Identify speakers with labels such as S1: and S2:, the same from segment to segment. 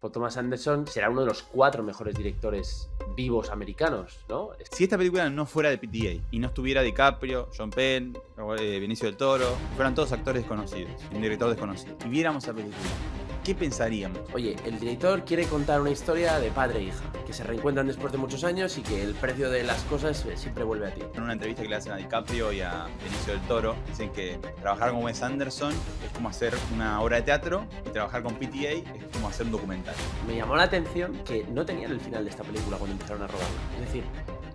S1: Paul Thomas Anderson será uno de los 4 mejores directores vivos americanos, ¿no?
S2: Si esta película no fuera de PTA y no estuviera DiCaprio, Sean Penn, Benicio del Toro, fueran todos actores desconocidos, un director desconocido, y viéramos esa película, ¿qué pensaríamos?
S1: Oye, el director quiere contar una historia de padre e hija, que se reencuentran después de muchos años y que el precio de las cosas siempre vuelve a ti.
S2: En una entrevista que le hacen a DiCaprio y a Benicio del Toro, dicen que trabajar con Wes Anderson es como hacer una obra de teatro y trabajar con PTA es como hacer un documental.
S1: Me llamó la atención que no tenían el final de esta película cuando empezaron a rodarla. Es decir,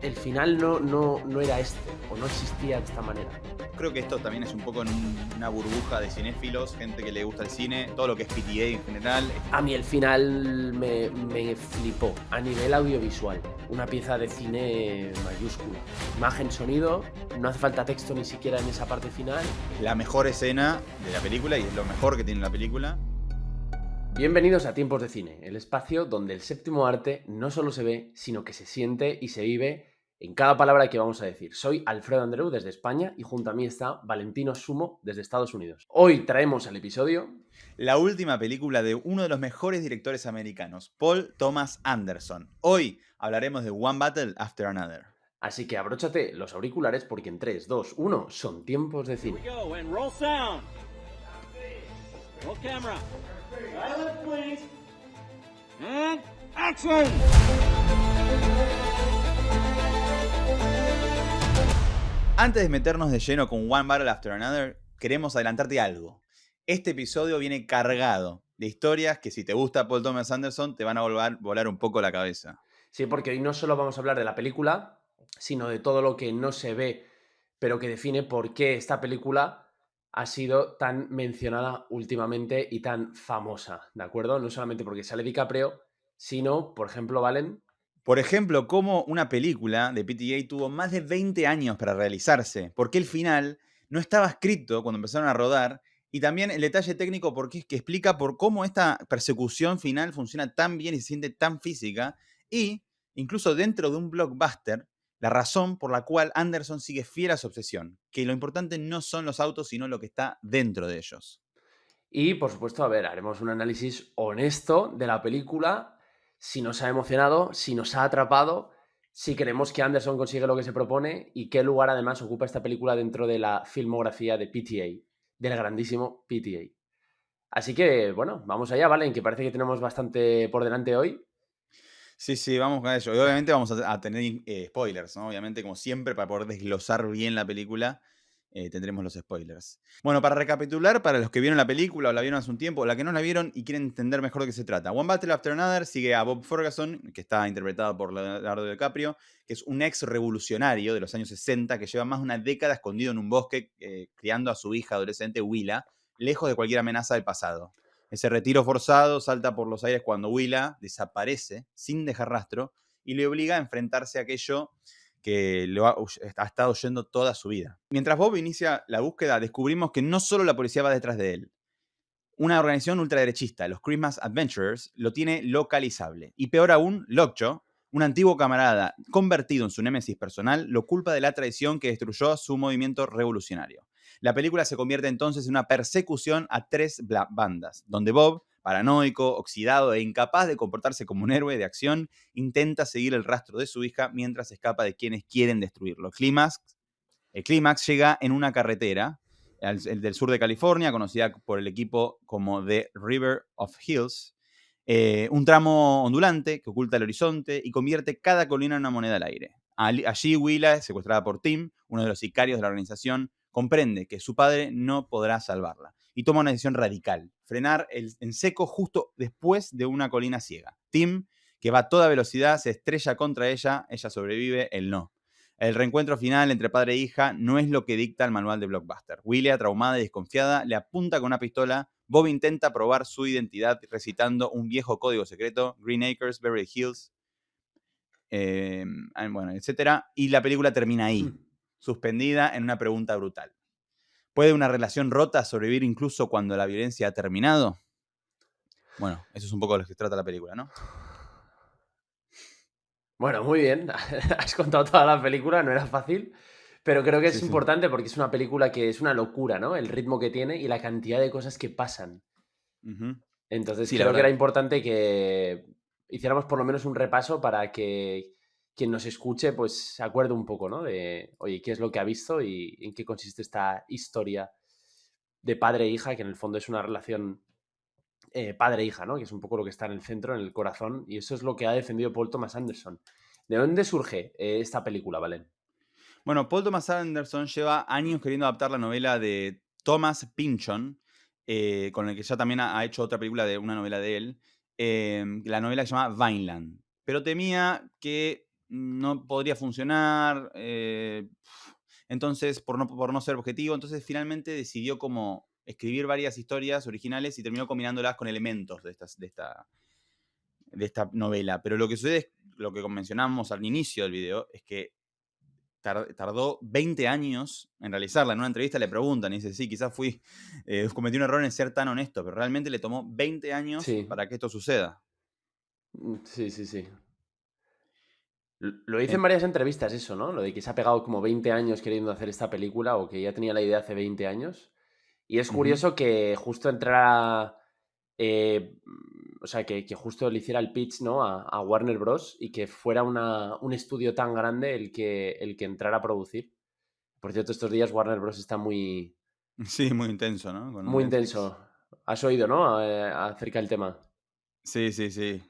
S1: el final no era este, o no existía de esta manera.
S2: Creo que esto también es un poco en una burbuja de cinéfilos, gente que le gusta el cine, todo lo que es PTA en general.
S1: A mí el final me flipó a nivel audiovisual. Una pieza de cine mayúscula. Imagen, sonido, no hace falta texto ni siquiera en esa parte final.
S2: Es la mejor escena de la película y es lo mejor que tiene la película.
S1: Bienvenidos a Tiempos de Cine, el espacio donde el séptimo arte no solo se ve, sino que se siente y se vive en cada palabra que vamos a decir. Soy Alfredo Andreu desde España y junto a mí está Valentino Sumo desde Estados Unidos. Hoy traemos al episodio
S2: la última película de uno de los mejores directores americanos, Paul Thomas Anderson. Hoy hablaremos de One Battle After Another.
S1: Así que abróchate los auriculares porque en 3, 2, 1 son Tiempos de Cine.
S3: Roll sound. Roll camera. Silence, please. And action!
S2: Antes de meternos de lleno con One Battle After Another, queremos adelantarte algo. Este episodio viene cargado de historias que si te gusta Paul Thomas Anderson te van a volar un poco la cabeza.
S1: Sí, porque hoy no solo vamos a hablar de la película, sino de todo lo que no se ve, pero que define por qué esta película ha sido tan mencionada últimamente y tan famosa, ¿de acuerdo? No solamente porque sale DiCaprio, sino, por ejemplo, Valen.
S2: Por ejemplo, cómo una película de PTA tuvo más de 20 años para realizarse, porque el final no estaba escrito cuando empezaron a rodar, y también el detalle técnico porque es que explica por cómo esta persecución final funciona tan bien y se siente tan física, y incluso dentro de un blockbuster, la razón por la cual Anderson sigue fiel a su obsesión, que lo importante no son los autos, sino lo que está dentro de ellos.
S1: Y, por supuesto, a ver, haremos un análisis honesto de la película, si nos ha emocionado, si nos ha atrapado, si queremos que Anderson consiga lo que se propone y qué lugar además ocupa esta película dentro de la filmografía de PTA, del grandísimo PTA. Así que, bueno, vamos allá, ¿vale? En que parece que tenemos bastante por delante hoy.
S2: Sí, vamos con ello. Y obviamente vamos a tener spoilers, ¿no? Obviamente, como siempre, para poder desglosar bien la película, tendremos los spoilers. Bueno, para recapitular, para los que vieron la película o la vieron hace un tiempo, o la que no la vieron y quieren entender mejor de qué se trata. One Battle After Another sigue a Bob Ferguson, que está interpretado por Leonardo DiCaprio, que es un ex revolucionario de los años 60 que lleva más de una década escondido en un bosque criando a su hija adolescente, Willa, lejos de cualquier amenaza del pasado. Ese retiro forzado salta por los aires cuando Willa desaparece sin dejar rastro y le obliga a enfrentarse a aquello que ha estado oyendo toda su vida. Mientras Bob inicia la búsqueda, descubrimos que no solo la policía va detrás de él. Una organización ultraderechista, los Christmas Adventurers, lo tiene localizable. Y peor aún, Lockjaw, un antiguo camarada convertido en su némesis personal, lo culpa de la traición que destruyó su movimiento revolucionario. La película se convierte entonces en una persecución a 3 bandas, donde Bob, paranoico, oxidado e incapaz de comportarse como un héroe de acción, intenta seguir el rastro de su hija mientras escapa de quienes quieren destruirlo. El clímax llega en una carretera el del sur de California, conocida por el equipo como The River of Hills, un tramo ondulante que oculta el horizonte y convierte cada colina en una moneda al aire. Allí Willa, secuestrada por Tim, uno de los sicarios de la organización, comprende que su padre no podrá salvarla y toma una decisión radical, frenar en seco justo después de una colina ciega. Tim, que va a toda velocidad, se estrella contra ella sobrevive, él no. El reencuentro final entre padre e hija no es lo que dicta el manual de Blockbuster. Willa, traumada y desconfiada, le apunta con una pistola. Bob intenta probar su identidad recitando un viejo código secreto, Green Acres, Beverly Hills, etc. Y la película termina ahí, suspendida en una pregunta brutal. ¿Puede una relación rota sobrevivir incluso cuando la violencia ha terminado? Bueno, eso es un poco de lo que trata la película, ¿no?
S1: Bueno, muy bien. Has contado toda la película, no era fácil, pero creo que es
S2: Sí.
S1: importante porque es una película que es una locura, ¿no? El ritmo que tiene y la cantidad de cosas que pasan.
S2: Uh-huh.
S1: Entonces
S2: Sí, la
S1: creo que era
S2: verdad.
S1: importante que hiciéramos por lo menos un repaso para que quien nos escuche pues se acuerde un poco, ¿no? De, oye, qué es lo que ha visto y en qué consiste esta historia de padre e hija, que en el fondo es una relación padre-hija, ¿no? Que es un poco lo que está en el centro, en el corazón, y eso es lo que ha defendido Paul Thomas Anderson. ¿De dónde surge esta película, Valen?
S2: Bueno, Paul Thomas Anderson lleva años queriendo adaptar la novela de Thomas Pynchon, con el que ya también ha hecho otra película de una novela de él, la novela que se llama Vineland. Pero temía que no podría funcionar, entonces, por no ser objetivo, entonces finalmente decidió como escribir varias historias originales y terminó combinándolas con elementos de esta novela. Pero lo que sucede es, lo que mencionamos al inicio del video, es que tardó 20 años en realizarla. En una entrevista le preguntan y dice, sí, quizás cometí un error en ser tan honesto, pero realmente le tomó 20 años
S1: Sí,
S2: para que esto suceda.
S1: sí, sí, sí. Lo hice en
S2: En-
S1: varias entrevistas eso, ¿no? Lo de que se ha pegado como 20 años queriendo hacer esta película o que ya tenía la idea hace 20 años. Y es
S2: Ujú.
S1: curioso que justo entrara, o sea, que justo le hiciera el pitch, ¿no? A Warner Bros. Y que fuera un estudio tan grande el que entrara a producir. Por cierto, estos días Warner Bros. Está muy,
S2: Sí, muy intenso, ¿no? Con
S1: muy
S2: Netflix.
S1: intenso. ¿Has oído, no? Acerca del tema.
S2: Sí, sí, sí.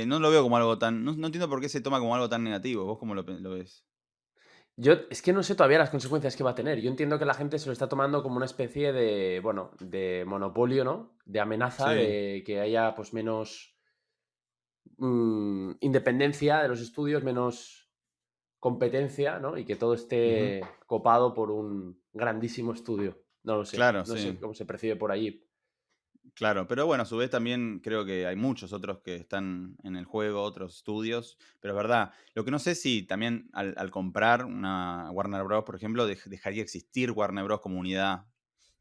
S2: No lo veo como algo tan... No, no entiendo por qué se toma como algo tan negativo. ¿Vos cómo lo ves?
S1: Yo es que no sé todavía las consecuencias que va a tener. Yo entiendo que la gente se lo está tomando como una especie de, bueno, de monopolio, ¿no? De amenaza,
S2: Sí.
S1: de que haya pues menos independencia de los estudios, menos competencia, ¿no? Y que todo
S2: Ujú.
S1: esté copado por un grandísimo estudio. No lo sé.
S2: Claro,
S1: No sé
S2: sí.
S1: cómo se percibe por allí.
S2: Claro, pero bueno, a su vez también creo que hay muchos otros que están en el juego, otros estudios, pero es verdad, lo que no sé si también al comprar una Warner Bros., por ejemplo, dejaría de existir Warner Bros. Como unidad,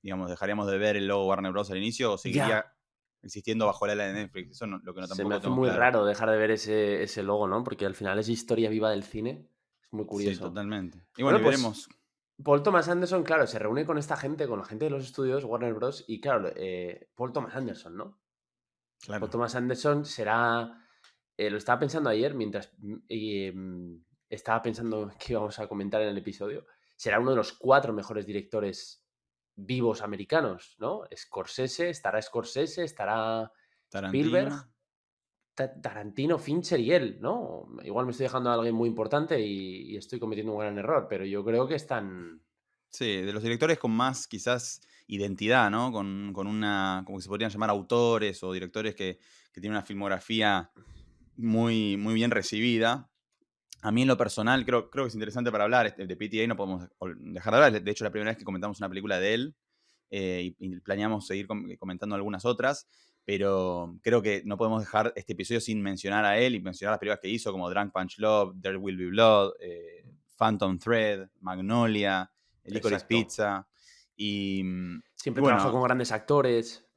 S2: digamos, dejaríamos de ver el logo Warner Bros. Al inicio o seguiría
S1: Ya.
S2: existiendo bajo el ala de Netflix, eso lo que no
S1: Se me
S2: tampoco
S1: hace
S2: tengo
S1: muy
S2: claro.
S1: raro dejar de ver ese logo, ¿no? Porque al final es historia viva del cine. Es muy
S2: Sí,
S1: curioso.
S2: totalmente. Y bueno,
S1: Bueno,
S2: y
S1: pues
S2: veremos,
S1: Paul Thomas Anderson, claro, se reúne con esta gente, con la gente de los estudios Warner Bros. Y claro, Paul Thomas Anderson, ¿no? Paul
S2: claro.
S1: Thomas Anderson será. Lo estaba pensando ayer mientras estaba pensando que íbamos a comentar en el episodio. Será uno de los 4 mejores directores vivos americanos, ¿no? Scorsese, estará Spielberg,
S2: Tarantino.
S1: Tarantino, Fincher y él, ¿no? Igual me estoy dejando a alguien muy importante y estoy cometiendo un gran error, pero yo creo que están.
S2: Sí, de los directores con más quizás identidad, ¿no? Con una, como que se podrían llamar autores o directores que tienen una filmografía muy, muy bien recibida. A mí en lo personal creo que es interesante para hablar, de PTA no podemos dejar de hablar, de hecho la primera vez que comentamos una película de él, y planeamos seguir comentando algunas otras, pero creo que no podemos dejar este episodio sin mencionar a él y mencionar las películas que hizo como Drunk Punch Love, There Will Be Blood, Phantom Thread, Magnolia, Licorice
S1: Exacto.
S2: Pizza, y
S1: Siempre trabajó
S2: bueno,
S1: con grandes actores.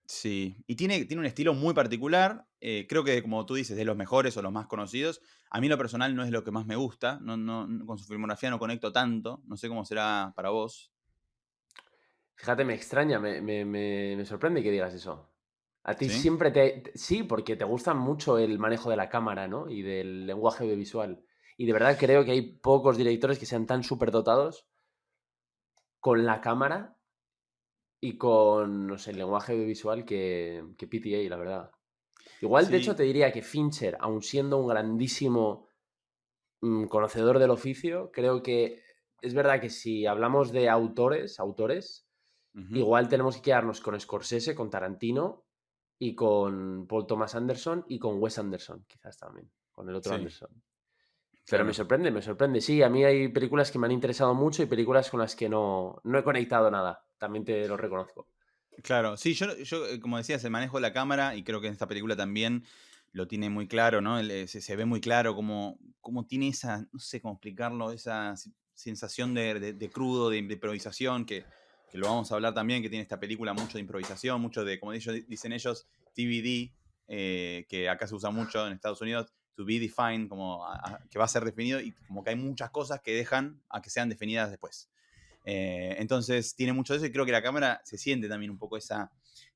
S2: sí, y tiene un estilo muy particular. Creo que, como tú dices, de los mejores o los más conocidos. A mí, en lo personal, no es lo que más me gusta. Con su filmografía no conecto tanto. No sé cómo será para vos.
S1: Fíjate, me extraña, me sorprende que digas eso. A ti
S2: ¿Sí?
S1: siempre sí, porque te gusta mucho el manejo de la cámara, ¿no? Y del lenguaje audiovisual. Y de verdad creo que hay pocos directores que sean tan superdotados con la cámara y con, no sé, el lenguaje audiovisual que PTA, la verdad. Igual, de hecho,
S2: Sí.
S1: te diría que Fincher, aun siendo un grandísimo conocedor del oficio, creo que es verdad que si hablamos de autores,
S2: Ujú.
S1: igual tenemos que quedarnos con Scorsese, con Tarantino y con Paul Thomas Anderson y con Wes Anderson, quizás también, con el otro
S2: Sí,
S1: Anderson. Pero me
S2: claro.
S1: sorprende, me sorprende. Sí, a mí hay películas que me han interesado mucho y películas con las que no he conectado nada. También te lo reconozco.
S2: Claro, sí, yo como decías, el manejo de la cámara, y creo que en esta película también lo tiene muy claro, ¿no? Se ve muy claro cómo tiene esa, no sé cómo explicarlo, esa sensación de crudo, de improvisación, que lo vamos a hablar también, que tiene esta película mucho de improvisación, mucho de, como dicen ellos, TBD, que acá se usa mucho en Estados Unidos, to be defined, como que va a ser definido, y como que hay muchas cosas que dejan a que sean definidas después. Entonces tiene mucho de eso y creo que la cámara se siente también un poco esa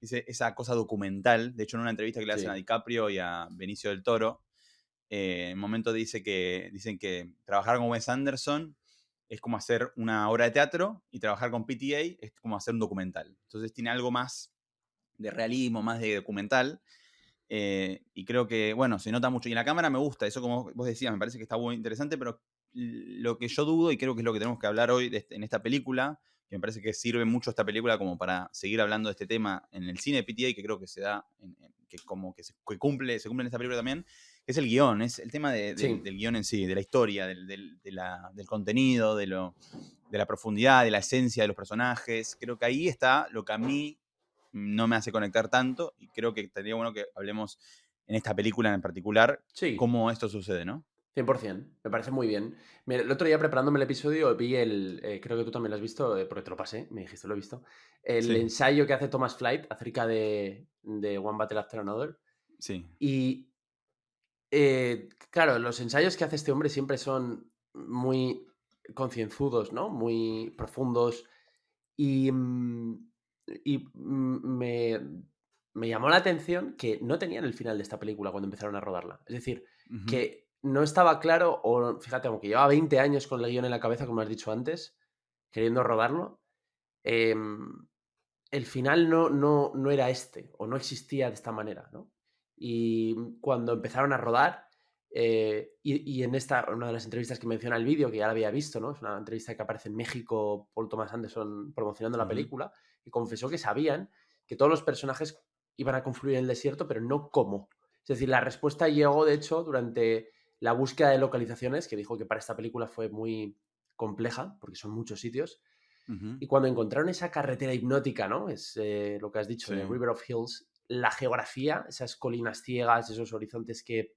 S2: dice esa cosa documental. De hecho, en una entrevista que le hacen a
S1: Sí.
S2: DiCaprio y a Benicio del Toro, en un momento dicen que trabajar con Wes Anderson es como hacer una obra de teatro y trabajar con PTA es como hacer un documental. Entonces tiene algo más de realismo, más de documental. Y creo que, bueno, se nota mucho. Y en la cámara me gusta, eso como vos decías, me parece que está muy interesante, pero lo que yo dudo, y creo que es lo que tenemos que hablar hoy en esta película, que me parece que sirve mucho esta película como para seguir hablando de este tema en el cine de PTA, que creo que se da, que como que se cumple en esta película también, es el guión, es el tema del
S1: Sí,
S2: guión en sí, de la historia, del contenido, de la profundidad, de la esencia de los personajes. Creo que ahí está lo que a mí no me hace conectar tanto y creo que estaría bueno que hablemos en esta película en particular
S1: sí,
S2: cómo esto sucede, ¿no?
S1: 100%. Me parece muy bien. Mira, el otro día preparándome el episodio vi creo que tú también lo has visto, porque te lo pasé, me dijiste, lo he visto, el
S2: Sí,
S1: ensayo que hace Thomas Flight acerca de One Battle After Another.
S2: sí.
S1: Y claro, los ensayos que hace este hombre siempre son muy concienzudos, ¿no? Muy profundos. Y, me llamó la atención que no tenían el final de esta película cuando empezaron a rodarla. Es decir,
S2: Ujú,
S1: que no estaba claro, o fíjate, aunque llevaba 20 años con el guión en la cabeza, como has dicho antes, queriendo rodarlo, em, el final no era este, o no existía de esta manera, ¿no? Y cuando empezaron a rodar, y en una de las entrevistas que menciona el vídeo, que ya la había visto, ¿no? Es una entrevista que aparece en México, Paul Thomas Anderson promocionando la
S2: ujú,
S1: película, y confesó que sabían que todos los personajes iban a confluir en el desierto, pero no cómo. Es decir, la respuesta llegó, de hecho, durante la búsqueda de localizaciones, que dijo que para esta película fue muy compleja, porque son muchos sitios,
S2: ujú.
S1: y cuando encontraron esa carretera hipnótica, ¿no? Es lo que has dicho,
S2: Sí.
S1: de River of Hills, la geografía, esas colinas ciegas, esos horizontes que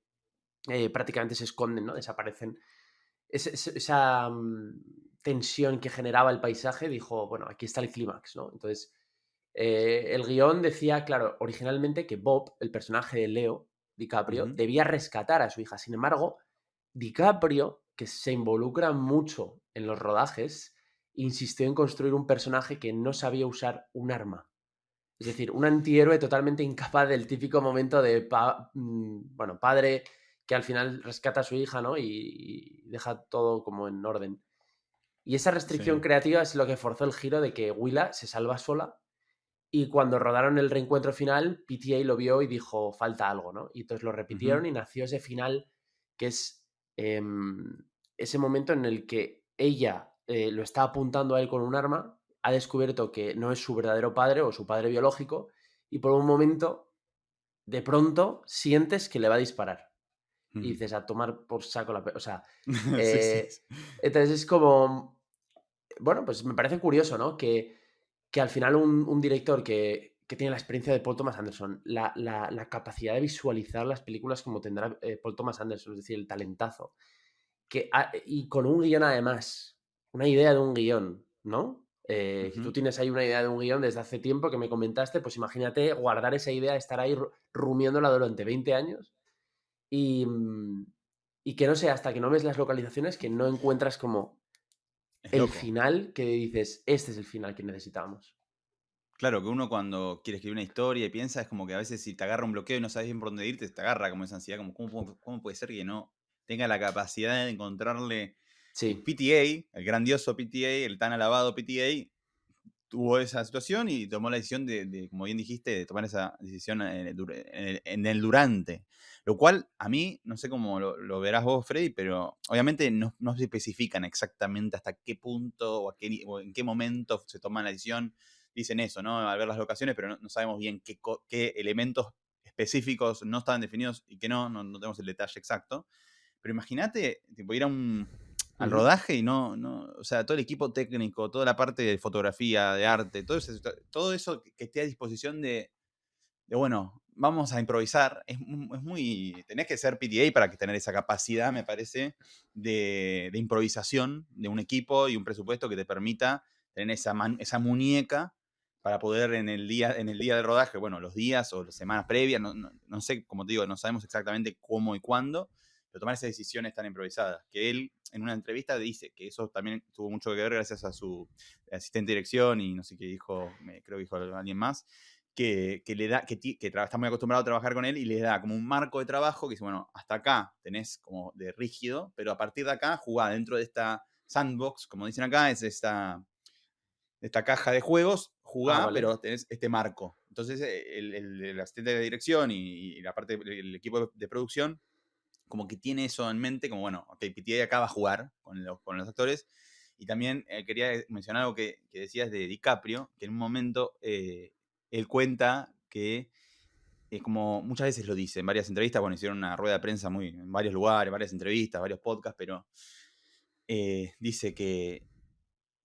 S1: prácticamente se esconden, ¿no? Desaparecen. Esa tensión que generaba el paisaje, dijo, bueno, aquí está el clímax, ¿no? Entonces, el guión decía, claro, originalmente que Bob, el personaje de Leo DiCaprio,
S2: Ujú,
S1: debía rescatar a su hija. Sin embargo, DiCaprio, que se involucra mucho en los rodajes, insistió en construir un personaje que no sabía usar un arma. Es decir, un antihéroe totalmente incapaz del típico momento de bueno, padre que al final rescata a su hija, ¿no? Y deja todo como en orden. Y esa restricción
S2: sí.
S1: creativa es lo que forzó el giro de que Willa se salva sola y cuando rodaron el reencuentro final, PTA lo vio y dijo, falta algo, ¿no? Y entonces lo
S2: Ujú,
S1: repitieron y nació ese final que es ese momento en el que ella lo está apuntando a él con un arma, ha descubierto que no es su verdadero padre o su padre biológico y por un momento, de pronto, sientes que le va a disparar. Y
S2: ujú.
S1: dices, a tomar por saco la... O sea,
S2: Sí, sí.
S1: eh, entonces es como bueno, pues me parece curioso, ¿no? Que al final un director que tiene la experiencia de Paul Thomas Anderson, la capacidad de visualizar las películas como tendrá Paul Thomas Anderson, es decir, el talentazo, y con un guión además, una idea de un guión, ¿no? Que tú
S2: Ujú.
S1: tienes ahí una idea de un guión desde hace tiempo que me comentaste, pues imagínate guardar esa idea, estar ahí rumiándola durante 20 años y, y que no sé, hasta que no ves las localizaciones, que no encuentras como
S2: Es
S1: el
S2: loco.
S1: final que dices, este es el final que necesitábamos.
S2: Claro, que uno cuando quiere escribir una historia y piensa, es como que a veces si te agarra un bloqueo y no sabes bien por dónde irte, te agarra como esa ansiedad, como cómo puede ser que no tenga la capacidad de encontrarle. Y
S1: Sí.
S2: PTA, el grandioso PTA, el tan alabado PTA, tuvo esa situación y tomó la decisión como bien dijiste, de tomar esa decisión en el durante. Lo cual, a mí, no sé cómo lo verás vos, Freddy, pero obviamente no se especifican exactamente hasta qué punto o en qué momento se toma la decisión. Dicen eso, ¿no? Al ver las locaciones, pero no sabemos bien qué elementos específicos no estaban definidos y que no tenemos el detalle exacto. Pero imagínate, tipo, ir al
S1: Ujú.
S2: rodaje y o sea, todo el equipo técnico, toda la parte de fotografía, de arte, todo eso que esté a disposición bueno, vamos a improvisar, es muy, tenés que ser PTA para que tener esa capacidad, me parece, de improvisación de un equipo y un presupuesto que te permita tener esa muñeca para poder en el día de rodaje, bueno, los días o las semanas previas, no sé, como te digo, no sabemos exactamente cómo y cuándo, pero tomar esas decisiones tan improvisadas. Que él en una entrevista dice que eso también tuvo mucho que ver gracias a su asistente de dirección y no sé qué dijo, creo que dijo alguien más, que le da, está muy acostumbrado a trabajar con él y le da como un marco de trabajo que dice, bueno, hasta acá tenés como de rígido, pero a partir de acá jugá dentro de esta sandbox, como dicen acá, es esta caja de juegos,
S1: Ah,
S2: jugá,
S1: vale.
S2: pero tenés este marco. Entonces el asistente de dirección y la parte del equipo de producción como que tiene eso en mente, como bueno, ok, PTA acá va a jugar con los actores. Y también quería mencionar algo que decías de DiCaprio, que en un momento él cuenta que, como muchas veces lo dice en varias entrevistas, bueno, hicieron una rueda de prensa en varios lugares, varias entrevistas, varios podcasts, pero dice que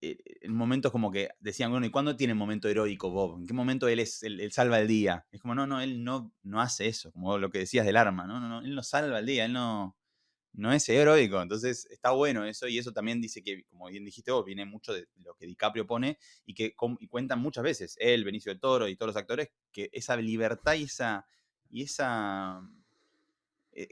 S2: en momentos como que decían, bueno, ¿y cuándo tiene un momento heroico Bob? ¿En qué momento él salva el día? Es como, no, él no hace eso, como lo que decías del arma, no, él no salva el día, él no es heroico. Entonces está bueno eso, y eso también dice que, como bien dijiste vos, viene mucho de lo que DiCaprio pone y que y cuentan muchas veces, él, Benicio del Toro y todos los actores, que esa libertad y esa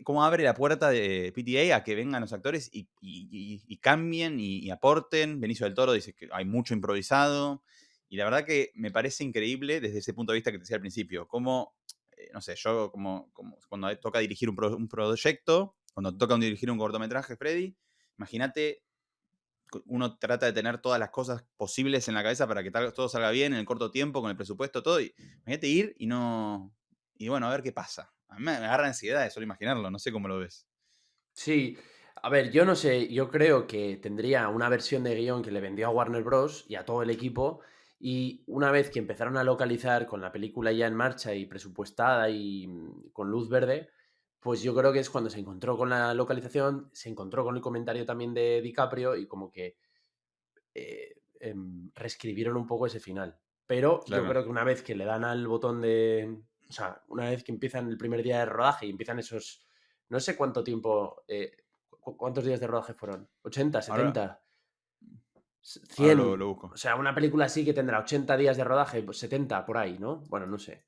S2: cómo abre la puerta de PTA a que vengan los actores y cambien y aporten. Benicio del Toro dice que hay mucho improvisado. Y la verdad que me parece increíble desde ese punto de vista que te decía al principio. Cómo, no sé, yo como cuando toca dirigir un proyecto, cuando toca dirigir un cortometraje, Freddy, imagínate, uno trata de tener todas las cosas posibles en la cabeza para que todo salga bien en el corto tiempo, con el presupuesto, todo. Y imagínate ir y no... Y bueno, a ver qué pasa. A mí me agarra ansiedad de solo imaginarlo, no sé cómo lo ves.
S1: Sí, a ver, yo no sé, yo creo que tendría una versión de guión que le vendió a Warner Bros. Y a todo el equipo, y una vez que empezaron a localizar con la película ya en marcha y presupuestada y con luz verde, pues yo creo que es cuando se encontró con la localización, se encontró con el comentario también de DiCaprio y como que reescribieron un poco ese final. Pero yo
S2: Claro.
S1: creo que una vez que le dan al botón de... O sea, una vez que empiezan el primer día de rodaje y empiezan esos... No sé cuánto tiempo... ¿Cuántos días de rodaje fueron? ¿80,
S2: Ahora,
S1: 70,
S2: ahora
S1: 100?
S2: lo busco.
S1: O sea, una película así que tendrá 80 días de rodaje, pues 70 por ahí, ¿no? Bueno, no sé.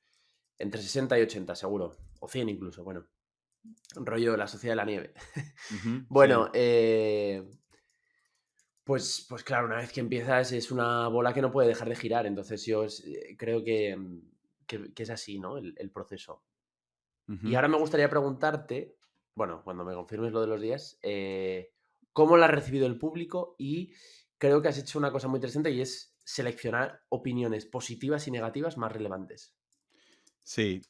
S1: Entre 60 y 80 seguro. O 100 incluso, bueno. Rollo La Sociedad de la Nieve.
S2: Ujú, sí.
S1: Bueno, pues claro, una vez que empiezas es una bola que no puede dejar de girar. Entonces yo creo que es así, ¿no? El proceso. Y
S2: Ujú.
S1: ahora me gustaría preguntarte, bueno, cuando me confirmes lo de los días, ¿cómo la ha recibido el público? Y creo que has hecho una cosa muy interesante y es seleccionar opiniones positivas y negativas más relevantes.
S2: Sí.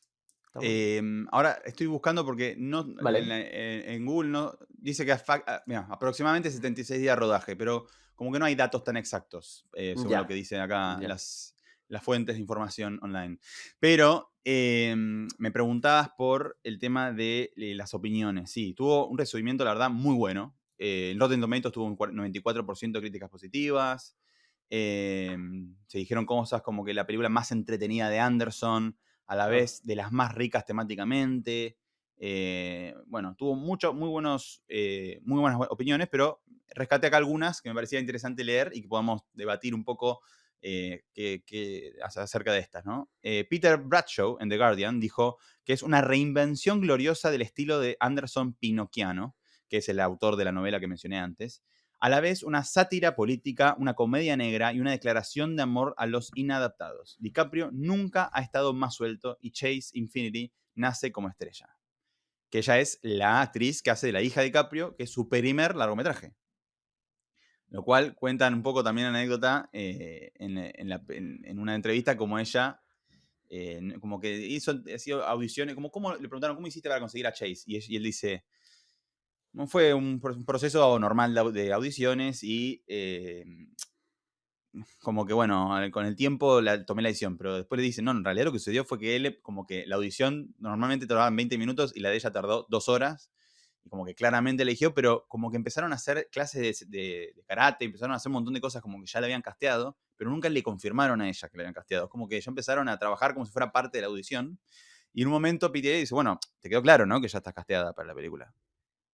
S1: Está muy bien.
S2: Ahora estoy buscando porque no,
S1: Vale,
S2: en Google no dice que mira, aproximadamente 76 días de rodaje, pero como que no hay datos tan exactos, según lo que
S1: ya,
S2: dicen acá
S1: ya.
S2: las fuentes de información online. Pero me preguntabas por el tema de las opiniones. Sí, tuvo un recibimiento, la verdad, muy bueno. En Rotten Tomatoes tuvo un 94% de críticas positivas. Se dijeron cosas como que la película más entretenida de Anderson, a la
S1: Ah,
S2: vez de las más ricas temáticamente. Bueno, tuvo muy buenas opiniones, pero rescaté acá algunas que me parecía interesante leer y que podamos debatir un poco acerca de estas, ¿no? Peter Bradshaw en The Guardian dijo que es una reinvención gloriosa del estilo de Anderson Pinocchiano, que es el autor de la novela que mencioné antes. A la vez, una sátira política, una comedia negra y una declaración de amor a los inadaptados. DiCaprio nunca ha estado más suelto y Chase Infinity nace como estrella. Que ella es la actriz que hace de la hija de DiCaprio, que es su primer largometraje. Lo cual cuentan un poco también anécdota en una entrevista como ella, como que ha sido audiciones, como le preguntaron, ¿cómo hiciste para conseguir a Chase? Y él dice, no fue un proceso normal de audiciones y como que bueno, con el tiempo tomé la decisión, pero después le dicen, no, en realidad lo que sucedió fue que él, como que la audición normalmente tardaba 20 minutos y la de ella tardó 2 horas, y como que claramente eligió, pero como que empezaron a hacer clases de karate, empezaron a hacer un montón de cosas como que ya la habían casteado, pero nunca le confirmaron a ella que la habían casteado, es como que ya empezaron a trabajar como si fuera parte de la audición, y en un momento PTA dice, bueno, te quedó claro, ¿no? Que ya estás casteada para la película.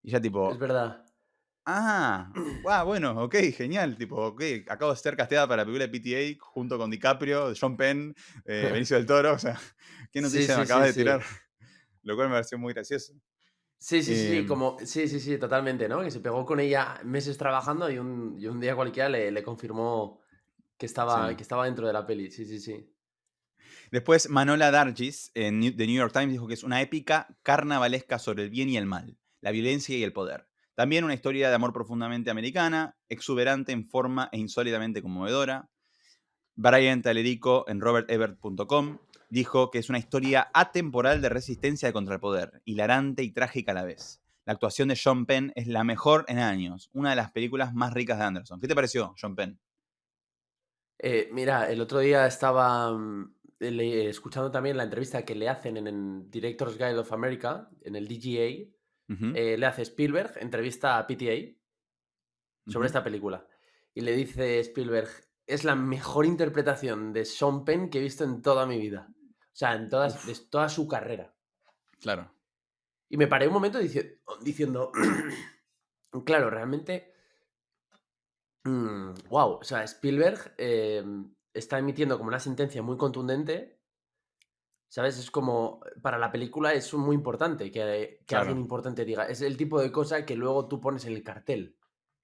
S2: Y ya
S1: es
S2: tipo,
S1: verdad.
S2: bueno, ok, genial. Tipo, ok, acabo de ser casteada para la película de PTA junto con DiCaprio, Sean Penn, Benicio del Toro. O sea, qué
S1: Sí,
S2: noticia me
S1: sí,
S2: acabas
S1: sí,
S2: de tirar.
S1: sí.
S2: Lo cual me pareció muy gracioso.
S1: Sí, sí, sí, sí,
S2: Em,
S1: como, sí, sí, sí, totalmente, ¿no? Que se pegó con ella meses trabajando y un día cualquiera le confirmó que estaba,
S2: sí.
S1: que estaba dentro de la peli. Sí, sí, sí.
S2: Después, Manola Dargis, en The New York Times, dijo que es una épica carnavalesca sobre el bien y el mal, la violencia y el poder. También una historia de amor profundamente americana, exuberante en forma e insólitamente conmovedora. Brian Talerico, en robertebert.com, dijo que es una historia atemporal de resistencia contra el poder, hilarante y trágica a la vez. La actuación de Sean Penn es la mejor en años, una de las películas más ricas de Anderson. ¿Qué te pareció, Sean Penn?
S1: Mira, el otro día estaba escuchando también la entrevista que le hacen en el Directors Guide of America, en el DGA.
S2: Ujú,
S1: Le hace Spielberg, entrevista a PTA sobre
S2: ujú.
S1: esta película. Y le dice Spielberg, es la mejor interpretación de Sean Penn que he visto en toda mi vida. O sea, de
S2: Uf,
S1: toda su carrera.
S2: claro,
S1: Y me paré un momento diciendo, claro, realmente, wow, o sea, Spielberg está emitiendo como una sentencia muy contundente, ¿sabes? Es como, para la película es muy importante que alguien
S2: claro.
S1: importante diga, es el tipo de cosa que luego tú pones en el cartel,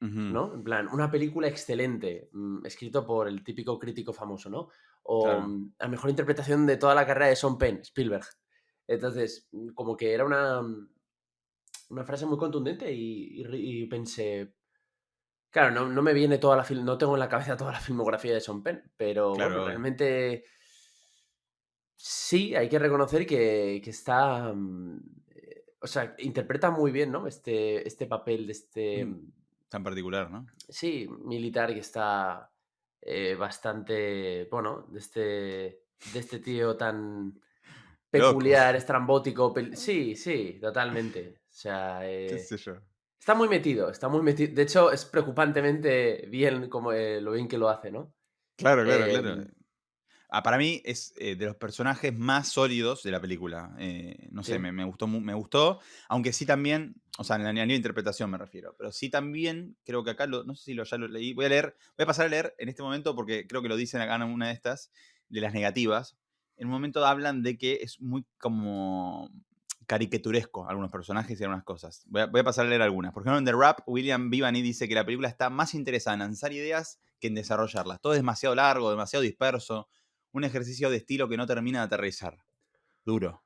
S2: Ujú,
S1: ¿no? En plan, una película excelente, escrito por el típico crítico famoso, ¿no? O
S2: claro.
S1: la mejor interpretación de toda la carrera de Sean Penn, Spielberg. Entonces, como que era una frase muy contundente y pensé, claro, no me viene toda no tengo en la cabeza toda la filmografía de Sean Penn, pero bueno,
S2: Claro, obvio.
S1: realmente sí, hay que reconocer que está, o sea, interpreta muy bien, ¿no? Este papel de este,
S2: Mm, tan particular, ¿no?
S1: sí, militar que está bastante, bueno, de este tío tan
S2: Loco,
S1: peculiar, estrambótico. Sí, sí, totalmente. O sea,
S2: qué sé yo.
S1: está muy metido, está muy metido. De hecho, es preocupantemente bien como lo bien que lo hace, ¿no?
S2: Claro, claro, claro.
S1: Em,
S2: Para mí es de los personajes más sólidos de la película. No sé,
S1: sí,
S2: me gustó, me gustó, aunque sí también, o sea, en la nivel de interpretación me refiero, pero sí también, creo que acá, no sé si ya lo leí, voy a pasar a leer en este momento porque creo que lo dicen acá en una de estas, de las negativas. En un momento hablan de que es muy como caricaturesco algunos personajes y algunas cosas. Voy a pasar a leer algunas. Por ejemplo, en The Rap, William Vivani dice que la película está más interesada en lanzar ideas que en desarrollarlas. Todo es demasiado largo, demasiado disperso, un ejercicio de estilo que no termina de aterrizar. Duro.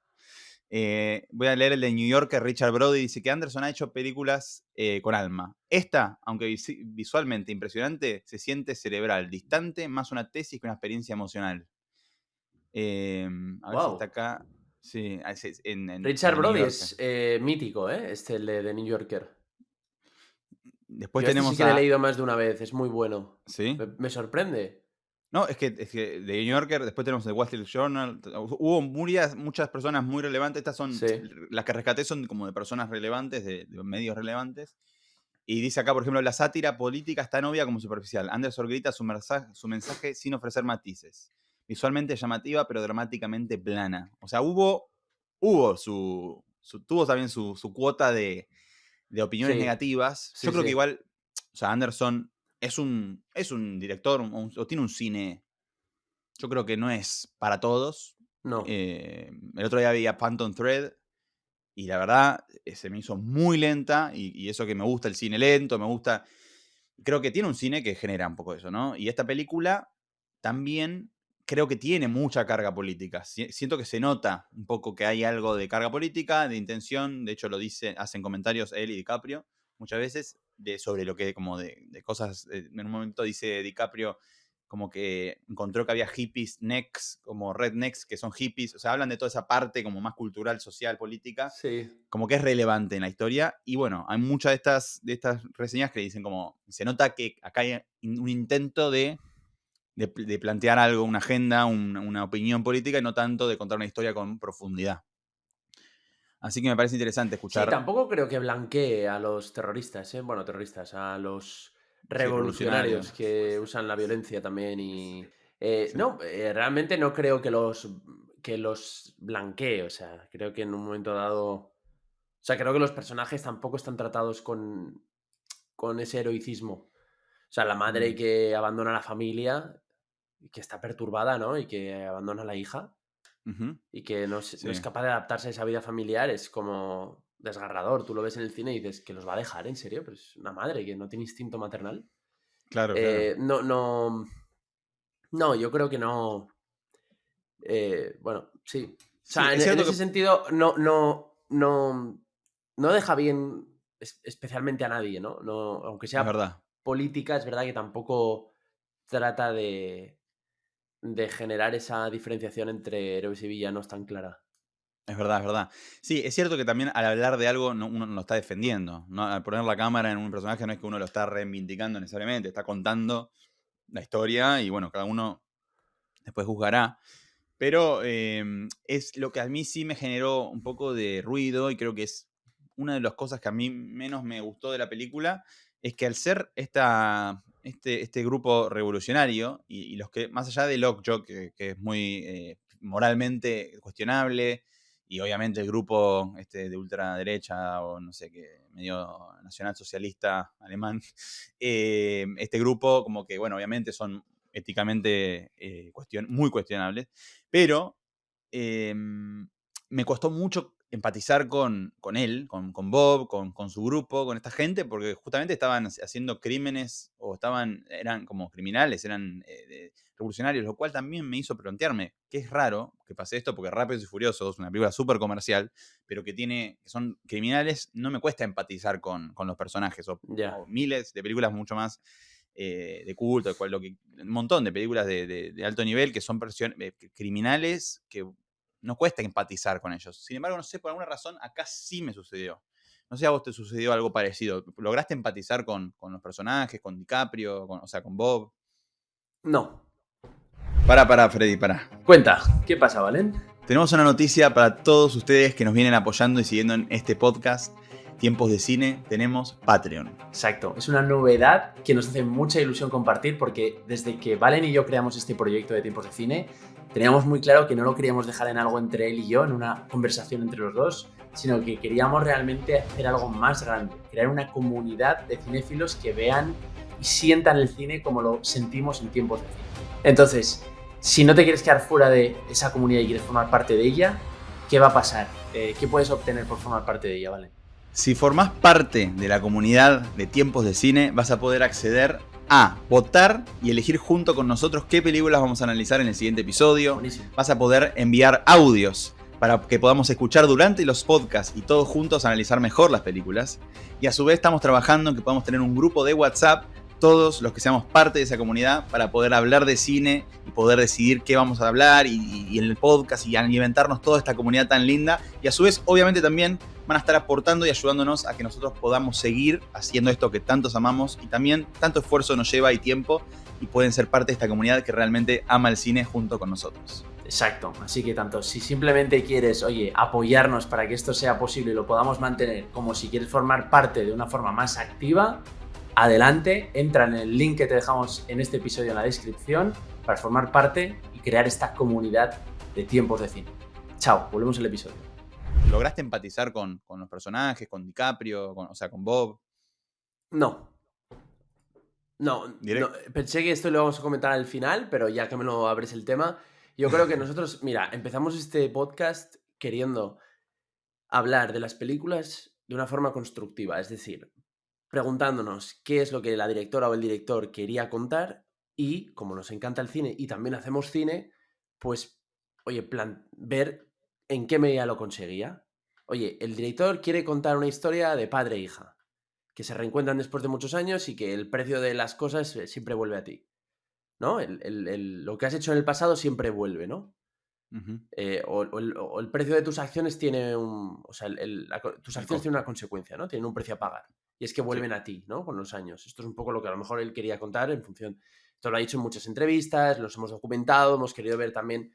S2: Voy a leer el de New Yorker, Richard Brody, dice que Anderson ha hecho películas con alma. Esta, aunque visualmente impresionante, se siente cerebral, distante, más una tesis que una experiencia emocional. A ver si está
S1: wow.
S2: acá. Sí, en
S1: Richard
S2: The New
S1: Brody
S2: Yorker.
S1: es mítico, ¿eh? El de New Yorker.
S2: Después
S1: Yo a este sí
S2: tenemos
S1: que le he
S2: a.
S1: leído más de una vez, es muy bueno.
S2: ¿Sí?
S1: Me sorprende.
S2: No, es que de New Yorker, después tenemos el Wall Street Journal. Hubo muchas personas muy relevantes. Estas son,
S1: Sí.
S2: las que rescaté son como de personas relevantes, de medios relevantes. Y dice acá, por ejemplo, la sátira política es tan obvia como superficial. Anderson grita su mensaje sin ofrecer matices. Visualmente llamativa, pero dramáticamente plana. O sea, tuvo también su cuota de opiniones
S1: Sí,
S2: negativas. Yo
S1: sí,
S2: creo que
S1: sí.
S2: igual, o sea, Anderson es un director o tiene un cine, yo creo que no es para todos.
S1: No,
S2: El otro día veía Phantom Thread y la verdad se me hizo muy lenta y eso que me gusta el cine lento, me gusta. Creo que tiene un cine que genera un poco eso, ¿no? Y esta película también creo que tiene mucha carga política. Siento que se nota un poco que hay algo de carga política, de intención. De hecho, hacen comentarios él y DiCaprio muchas veces sobre lo que, como de cosas. En un momento dice DiCaprio como que encontró que había hippies necks, como rednecks, que son hippies. O sea, hablan de toda esa parte como más cultural, social, política,
S1: sí.
S2: como que es relevante en la historia. Y bueno, hay muchas de estas reseñas que dicen como, se nota que acá hay un intento de plantear algo, una agenda, una opinión política y no tanto de contar una historia con profundidad. Así que me parece interesante
S1: Sí,
S2: escuchar,
S1: tampoco creo que blanquee a los terroristas, ¿eh? Bueno, terroristas, a los
S2: sí,
S1: revolucionarios
S2: revolucionarios.
S1: que usan la violencia también y...
S2: Sí.
S1: no, realmente no creo que los blanquee, o sea, creo que en un momento dado... O sea, creo que los personajes tampoco están tratados con ese heroicismo. O sea, la madre
S2: Mm,
S1: que abandona a la familia, y que está perturbada, ¿no? Y que abandona a la hija
S2: ujú,
S1: y que no es
S2: sí,
S1: capaz de adaptarse a esa vida familiar, es como desgarrador. Tú lo ves en el cine y dices que los va a dejar, ¿en serio? Pero es una madre que no tiene instinto maternal.
S2: claro, claro.
S1: No, no, no, yo creo que no. Bueno, sí. O
S2: Sí,
S1: sea,
S2: es
S1: en
S2: cierto
S1: ese
S2: que
S1: sentido, no deja bien especialmente a nadie, ¿no? No, aunque
S2: es
S1: sea
S2: verdad.
S1: política, es verdad que tampoco trata de generar esa diferenciación entre héroes y villanos tan clara.
S2: Es verdad, es verdad. Sí, es cierto que también al hablar de algo uno no lo está defendiendo, ¿no? Al poner la cámara en un personaje no es que uno lo está reivindicando necesariamente, está contando la historia y bueno, cada uno después juzgará. Pero es lo que a mí sí me generó un poco de ruido y creo que es una de las cosas que a mí menos me gustó de la película, es que al ser este grupo revolucionario y los que, más allá de Lockjaw, que es muy moralmente cuestionable, y obviamente el grupo de ultraderecha o no sé qué, medio nacionalsocialista alemán, este grupo como que, bueno, obviamente son éticamente muy cuestionables, pero me costó mucho empatizar con él, con Bob, con su grupo, con esta gente, porque justamente estaban haciendo crímenes o eran como criminales, eran revolucionarios, lo cual también me hizo plantearme que es raro que pase esto, porque Rápidos y Furiosos, una película súper comercial, pero que son criminales, no me cuesta empatizar con los personajes,
S1: Ya.
S2: o miles de películas mucho más de culto, un montón de películas de alto nivel que son criminales que no cuesta empatizar con ellos. Sin embargo, no sé, por alguna razón, acá sí me sucedió. No sé si a vos te sucedió algo parecido. ¿Lograste empatizar con los personajes, con DiCaprio, o sea, con Bob?
S1: No.
S2: Freddy,
S1: Cuenta, ¿qué pasa, Valen?
S2: Tenemos una noticia para todos ustedes que nos vienen apoyando y siguiendo en este podcast. Tiempos de Cine, tenemos Patreon.
S1: Exacto, es una novedad que nos hace mucha ilusión compartir porque desde que Valen y yo creamos este proyecto de Tiempos de Cine, teníamos muy claro que no lo queríamos dejar en algo entre él y yo, en una conversación entre los dos, sino que queríamos realmente hacer algo más grande, crear una comunidad de cinéfilos que vean y sientan el cine como lo sentimos en Tiempos de Cine. Entonces, si no te quieres quedar fuera de esa comunidad y quieres formar parte de ella, ¿qué va a pasar? ¿Qué puedes obtener por formar parte de ella, Valen?
S2: Si formás parte de la comunidad de Tiempos de Cine, vas a poder acceder a votar y elegir junto con nosotros qué películas vamos a analizar en el siguiente episodio.
S1: Buenísimo.
S2: Vas a poder enviar audios para que podamos escuchar durante los podcasts y todos juntos analizar mejor las películas. Y a su vez estamos trabajando en que podamos tener un grupo de WhatsApp, todos los que seamos parte de esa comunidad, para poder hablar de cine y poder decidir qué vamos a hablar y en el podcast y alimentarnos toda esta comunidad tan linda. Y a su vez, obviamente también van a estar aportando y ayudándonos a que nosotros podamos seguir haciendo esto que tantos amamos y también tanto esfuerzo nos lleva y tiempo, y pueden ser parte de esta comunidad que realmente ama el cine junto con nosotros.
S1: Exacto, así que tanto si simplemente quieres, oye, apoyarnos para que esto sea posible y lo podamos mantener, como si quieres formar parte de una forma más activa, adelante, entra en el link que te dejamos en este episodio en la descripción para formar parte y crear esta comunidad de Tiempos de Cine. Chao, volvemos al episodio.
S2: ¿Lograste empatizar con los personajes, con DiCaprio, o sea, con Bob?
S1: No, pensé que esto lo vamos a comentar al final, pero ya que me lo abres el tema, yo creo que nosotros, mira, empezamos este podcast queriendo hablar de las películas de una forma constructiva, es decir, preguntándonos qué es lo que la directora o el director quería contar y, como nos encanta el cine y también hacemos cine, pues, oye, ver en qué medida lo conseguía. Oye, el director quiere contar una historia de padre e hija, que se reencuentran después de muchos años y que el precio de las cosas siempre vuelve a ti, ¿no? Lo que has hecho en el pasado siempre vuelve, ¿no?
S2: Uh-huh.
S1: O el precio de tus acciones tiene un... O sea, tus acciones tienen una
S2: costo.
S1: consecuencia, ¿no? Tienen un precio a pagar. Y es que vuelven a ti, ¿no? Con los años. Esto es un poco lo que a lo mejor él quería contar en función... Esto lo ha dicho en muchas entrevistas, los hemos documentado, hemos querido ver también...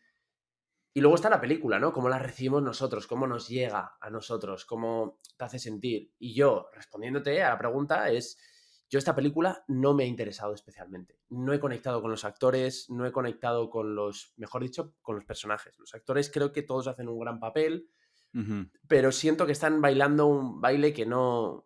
S1: Y luego está la película, ¿no? Cómo la recibimos nosotros, cómo nos llega a nosotros, cómo te hace sentir. Y yo, respondiéndote a la pregunta, yo esta película no me ha interesado especialmente. No he conectado con los actores, no he conectado con mejor dicho, con los personajes. Los actores creo que todos hacen un gran papel,
S2: Uh-huh.
S1: pero siento que están bailando un baile que no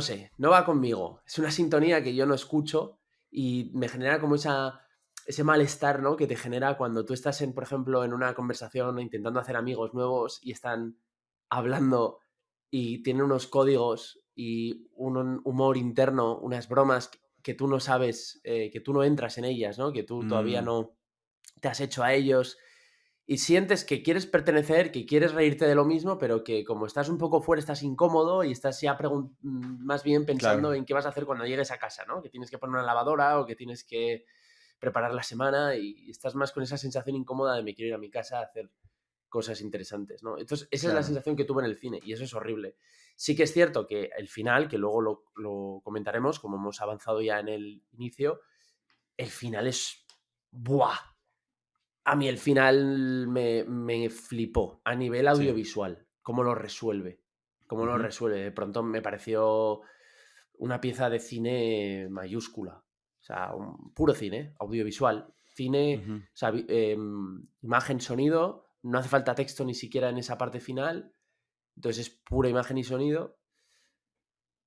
S1: sé, no va conmigo. Es una sintonía que yo no escucho y me genera como ese malestar, ¿no? Que te genera cuando tú estás, por ejemplo, en una conversación intentando hacer amigos nuevos y están hablando y tienen unos códigos y un humor interno, unas bromas que tú no sabes, que tú no entras en ellas, ¿no? Que tú todavía no te has hecho a ellos y sientes que quieres pertenecer, que quieres reírte de lo mismo, pero que como estás un poco fuera, estás incómodo y estás ya más bien pensando
S2: Claro,
S1: en qué vas a hacer cuando llegues a casa, ¿no? Que tienes que poner una lavadora o que tienes que preparar la semana y estás más con esa sensación incómoda de me quiero ir a mi casa a hacer cosas interesantes, ¿no? Entonces, esa es la
S2: claro.
S1: sensación que tuve en el cine y eso es horrible. Sí que es cierto que el final, que luego lo comentaremos, como hemos avanzado ya en el inicio, el final es... ¡Buah! A mí el final me flipó a nivel
S2: Sí.
S1: audiovisual, cómo lo resuelve, cómo lo
S2: Ujú,
S1: resuelve. De pronto me pareció una pieza de cine mayúscula, o sea, un puro cine, audiovisual, cine,
S2: ujú.
S1: o sea, imagen, sonido, no hace falta texto ni siquiera en esa parte final, entonces es pura imagen y sonido,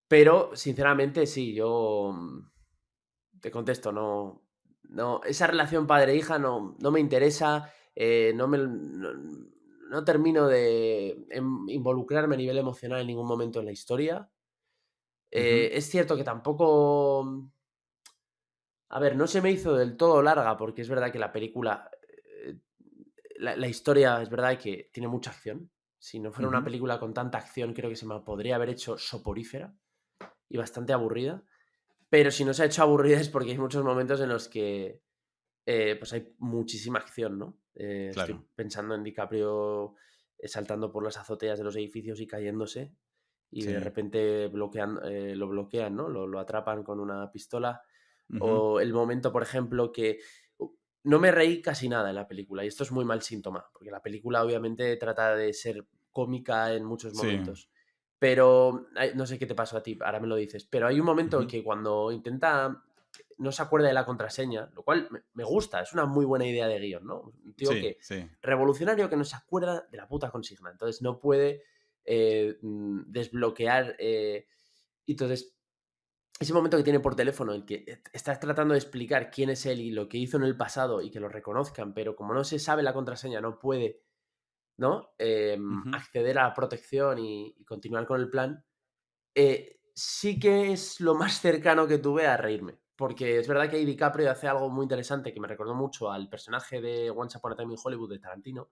S1: pero sinceramente sí, yo te contesto, no, esa relación padre-hija no me interesa, no termino de involucrarme a nivel emocional en ningún momento en la historia.
S2: Ujú.
S1: Es cierto que tampoco, a ver, no se me hizo del todo larga, porque es verdad que la película, eh, la historia es verdad que tiene mucha acción. Si no fuera una
S2: Ujú.
S1: película con tanta acción, creo que se me podría haber hecho soporífera y bastante aburrida. Pero si no se ha hecho aburrida es porque hay muchos momentos en los que pues hay muchísima acción, ¿no? Estoy
S2: Claro.
S1: pensando en DiCaprio saltando por las azoteas de los edificios y cayéndose, y de
S2: Sí.
S1: repente lo bloquean, ¿no? Lo atrapan con una pistola.
S2: Ujú.
S1: O el momento, por ejemplo, que no me reí casi nada en la película, y esto es muy mal síntoma, porque la película obviamente trata de ser cómica en muchos
S2: Sí.
S1: momentos. Pero no sé qué te pasó a ti, ahora me lo dices, pero hay un momento
S2: Ujú.
S1: que cuando intenta no se acuerda de la contraseña, lo cual me gusta, es una muy buena idea de guión, ¿no? Un tío
S2: Sí,
S1: que,
S2: sí.
S1: revolucionario que no se acuerda de la puta consigna, entonces no puede desbloquear. Entonces, ese momento que tiene por teléfono, el que estás tratando de explicar quién es él y lo que hizo en el pasado y que lo reconozcan, pero como no se sabe la contraseña, no puede, ¿no?
S2: Ujú.
S1: Acceder a la protección y continuar con el plan. Sí que es lo más cercano que tuve a reírme. Porque es verdad que ahí DiCaprio hace algo muy interesante que me recordó mucho al personaje de Once Upon a Time in Hollywood de Tarantino,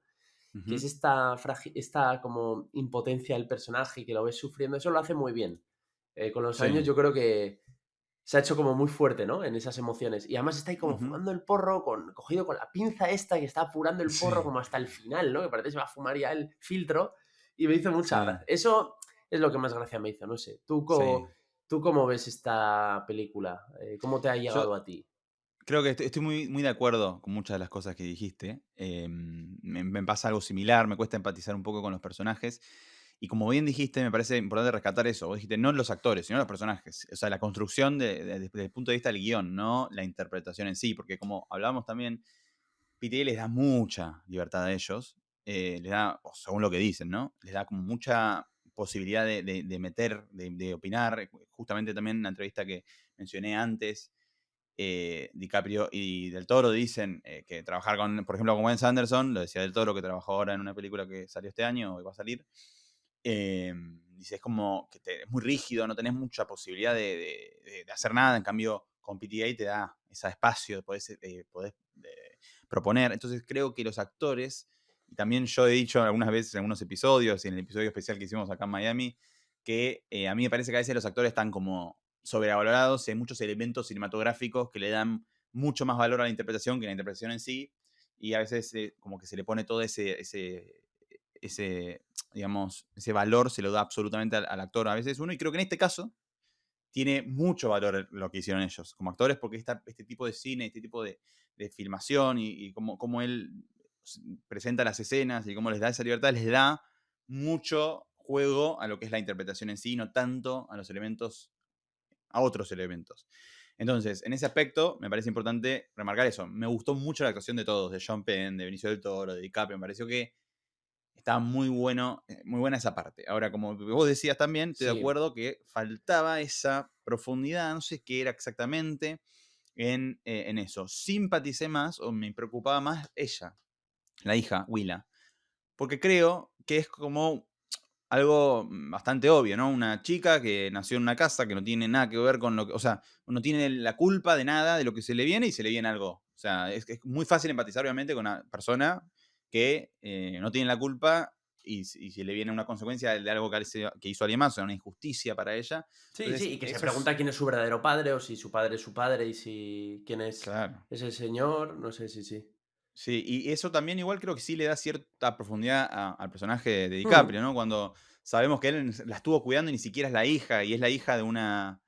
S1: que es
S2: Ujú.
S1: esta como impotencia del personaje y que lo ves sufriendo. Eso lo hace muy bien. Con los años
S2: Sí.
S1: yo creo que se ha hecho como muy fuerte, ¿no? En esas emociones. Y además está ahí como
S2: Ujú.
S1: fumando el porro, cogido con la pinza esta que está apurando el porro
S2: Sí,
S1: como hasta el final, ¿no? Que parece que se va a fumar ya el filtro. Y me hizo mucha
S2: sí,
S1: gracia. Eso es lo que más gracia me hizo, no sé.
S2: sí.
S1: ¿Tú cómo ves esta película? ¿Cómo te ha
S2: Yo
S1: llegado a ti?
S2: creo que estoy muy, muy de acuerdo con muchas de las cosas que dijiste. Me pasa algo similar, me cuesta empatizar un poco con los personajes. Y como bien dijiste, me parece importante rescatar eso. Vos dijiste, no los actores, sino los personajes. O sea, la construcción desde el punto de vista del guión, no la interpretación en sí. Porque como hablábamos también, PTA les da mucha libertad a ellos. Les da, o según lo que dicen, ¿no? Les da como mucha posibilidad de meter, de opinar. Justamente también en la entrevista que mencioné antes, DiCaprio y Del Toro dicen que trabajar con, por ejemplo, con Wes Anderson, lo decía Del Toro, que trabajó ahora en una película que salió este año o va a salir, dice, es como que es muy rígido, no tenés mucha posibilidad de hacer nada, en cambio con PTA te da ese espacio, podés proponer. Entonces creo que los actores, y también yo he dicho algunas veces en algunos episodios, y en el episodio especial que hicimos acá en Miami, que a mí me parece que a veces los actores están como sobrevalorados y hay muchos elementos cinematográficos que le dan mucho más valor a la interpretación que a la interpretación en sí, y a veces como que se le pone todo ese, digamos, ese valor se lo da absolutamente al actor a veces uno, y creo que en este caso tiene mucho valor lo que hicieron ellos como actores, porque este tipo de cine, este tipo de filmación y cómo él presenta las escenas y cómo les da esa libertad, les da mucho juego a lo que es la interpretación en sí, no tanto a otros elementos. Entonces, en ese aspecto, me parece importante remarcar eso. Me gustó mucho la actuación de todos, de Sean Penn, de Benicio del Toro, de DiCaprio. Me pareció que estaba muy bueno, muy buena esa parte. Ahora, como vos decías también, estoy de
S1: Sí,
S2: acuerdo que faltaba esa profundidad, no sé qué era exactamente en eso. Simpaticé más o me preocupaba más ella, la hija, Willa, porque creo que es como algo bastante obvio, ¿no? Una chica que nació en una casa que no tiene nada que ver con lo que, o sea, no tiene la culpa de nada de lo que se le viene y se le viene algo sea, es muy fácil empatizar, obviamente, con una persona que no tiene la culpa y si le viene una consecuencia de algo que hizo alguien más, o sea, una injusticia para ella.
S1: Sí, sí,
S2: Entonces,
S1: y que se
S2: eso es.
S1: pregunta quién es su verdadero padre, o si su padre es su padre, y si quién es
S2: Claro.
S1: ese señor, no sé, sí, sí.
S2: Sí, y eso también igual creo que sí le da cierta profundidad al personaje de
S1: Mm,
S2: DiCaprio, ¿no? Cuando sabemos que él la estuvo cuidando y ni siquiera es la hija, y es la hija de una,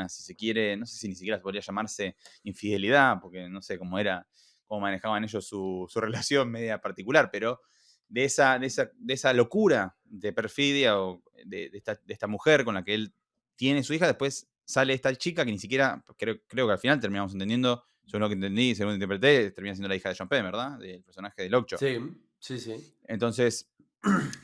S2: si se quiere, no sé si ni siquiera podría llamarse infidelidad, porque no sé cómo era, cómo manejaban ellos su relación media particular, pero de esa locura de perfidia o de esta mujer con la que él tiene su hija, después sale esta chica que ni siquiera, creo que al final terminamos entendiendo, según lo que entendí, según interpreté, termina siendo la hija de John Penn, ¿verdad? Del personaje de Lockjaw.
S1: sí, sí, sí.
S2: Entonces,